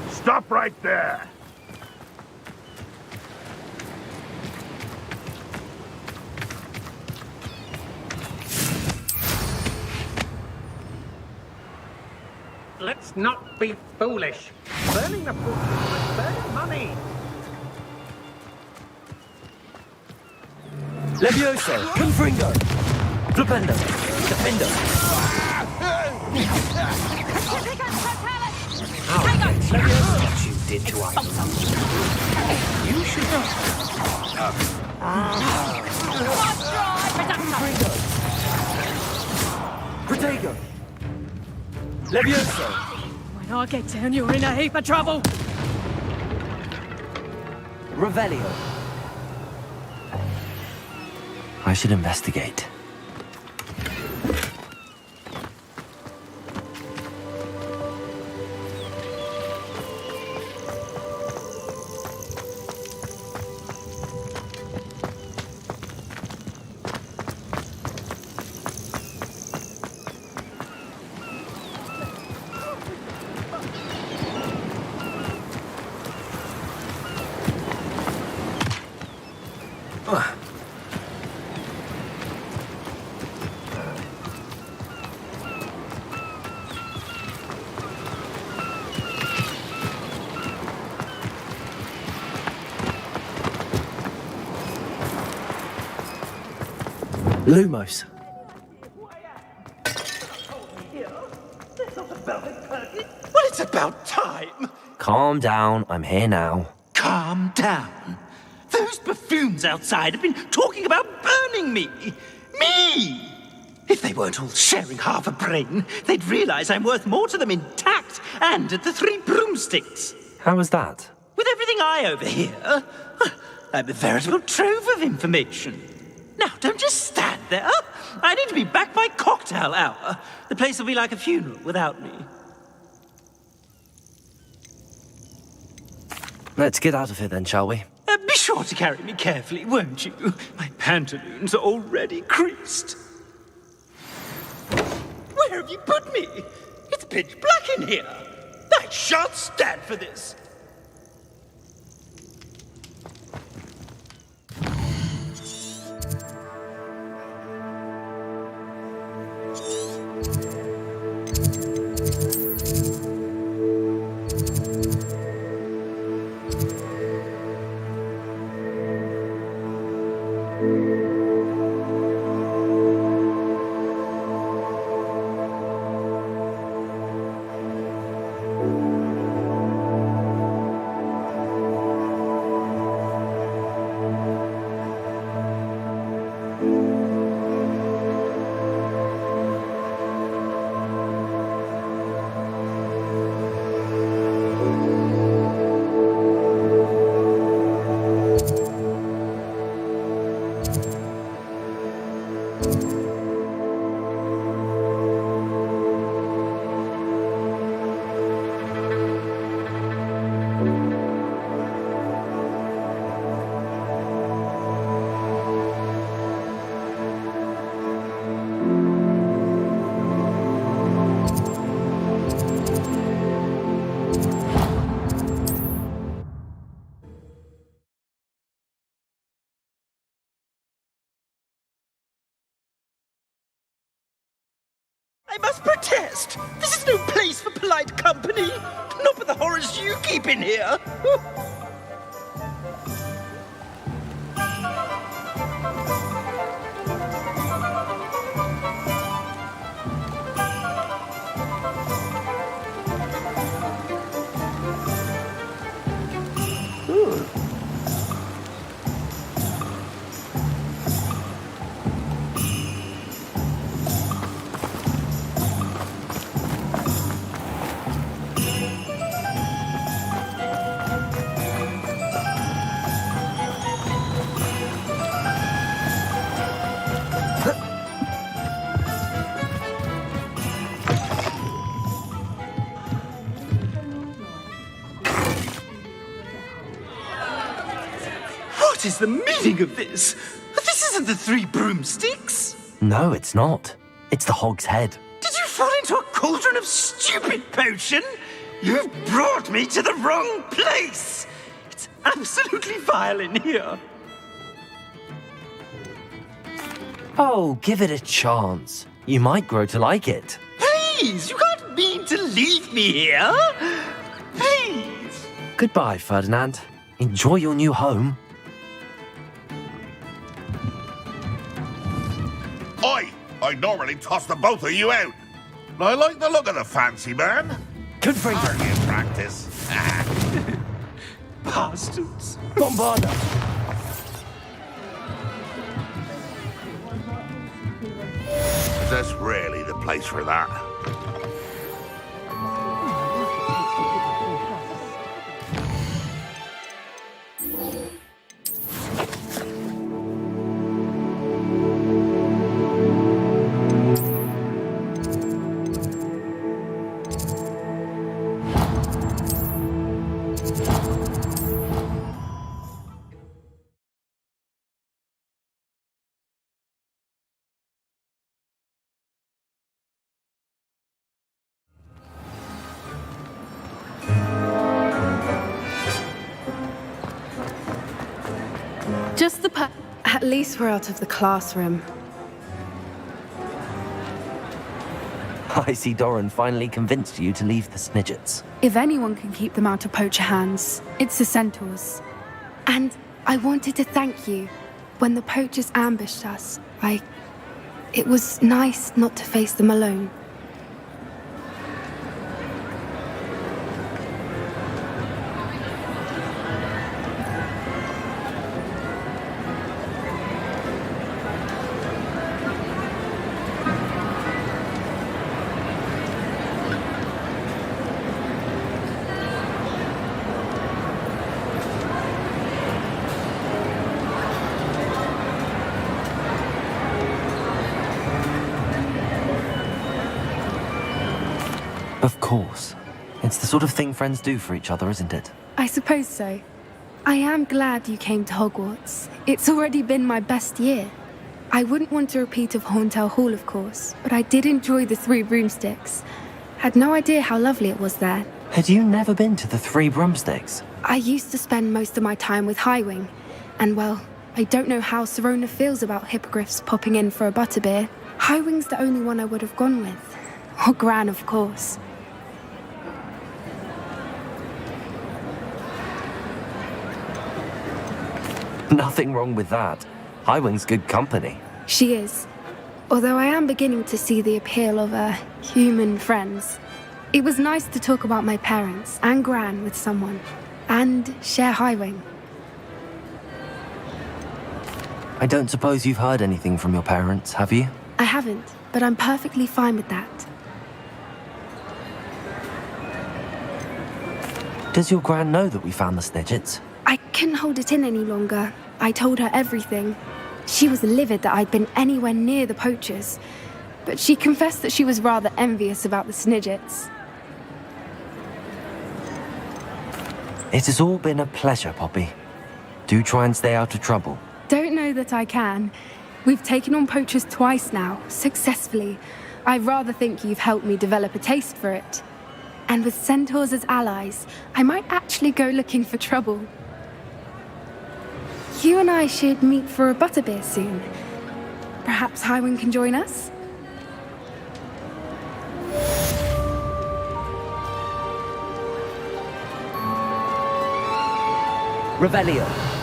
Stop right there! Let's not be foolish. Burning the book is like burning money. Levioso! Confringo! Flipendo! Defendo! What you did to us. You should know. Protego! Levioso! When I get down, you're in a heap of trouble. Revelio. I should investigate. Lumos. Well, it's about time. Calm down, I'm here now. Calm down. Those buffoons outside have been talking about burning me. Me! If they weren't all sharing half a brain, they'd realize I'm worth more to them intact and at the Three Broomsticks. How was that? With everything I overhear, I'm a veritable trove of information. Now, don't just stand there. I need to be back by cocktail hour. The place will be like a funeral without me. Let's get out of here then, shall we? Be sure to carry me carefully, won't you? My pantaloons are already creased. Where have you put me? It's pitch black in here. I shan't stand for this. I must protest! This is no place for polite company! Not with the horrors you keep in here! What is the meaning of this? This isn't the Three Broomsticks! No, it's not. It's the Hog's Head. Did you fall into a cauldron of stupid potion? You've brought me to the wrong place! It's absolutely vile in here. Oh, give it a chance. You might grow to like it. Please, you can't mean to leave me here! Please! Goodbye, Ferdinand. Enjoy your new home. Oi! I'd normally toss the both of you out. I like the look of the fancy man. Good for you. Hardly in practice. Bastards. Bombarda. Is this really the place for that? Just the At least we're out of the classroom. I see Doran finally convinced you to leave the Snidgets. If anyone can keep them out of poacher hands, it's the centaurs. And I wanted to thank you. When the poachers ambushed us, it was nice not to face them alone. Of course. It's the sort of thing friends do for each other, isn't it? I suppose so. I am glad you came to Hogwarts. It's already been my best year. I wouldn't want a repeat of Horntail Hall, of course, but I did enjoy the Three Broomsticks. Had no idea how lovely it was there. Had you never been to the Three Broomsticks? I used to spend most of my time with Highwing, and well, I don't know how Serona feels about hippogriffs popping in for a butterbeer. Highwing's the only one I would have gone with. Or Gran, of course. Nothing wrong with that. Highwing's good company. She is. Although I am beginning to see the appeal of human friends. It was nice to talk about my parents and Gran with someone. And share Highwing. I don't suppose you've heard anything from your parents, have you? I haven't, but I'm perfectly fine with that. Does your Gran know that we found the Snidgets? I couldn't hold it in any longer. I told her everything. She was livid that I'd been anywhere near the poachers, but she confessed that she was rather envious about the Snidgets. It has all been a pleasure, Poppy. Do try and stay out of trouble. Don't know that I can. We've taken on poachers twice now, successfully. I rather think you've helped me develop a taste for it. And with centaurs as allies, I might actually go looking for trouble. You and I should meet for a butterbeer soon. Perhaps Highwing can join us? Revelio.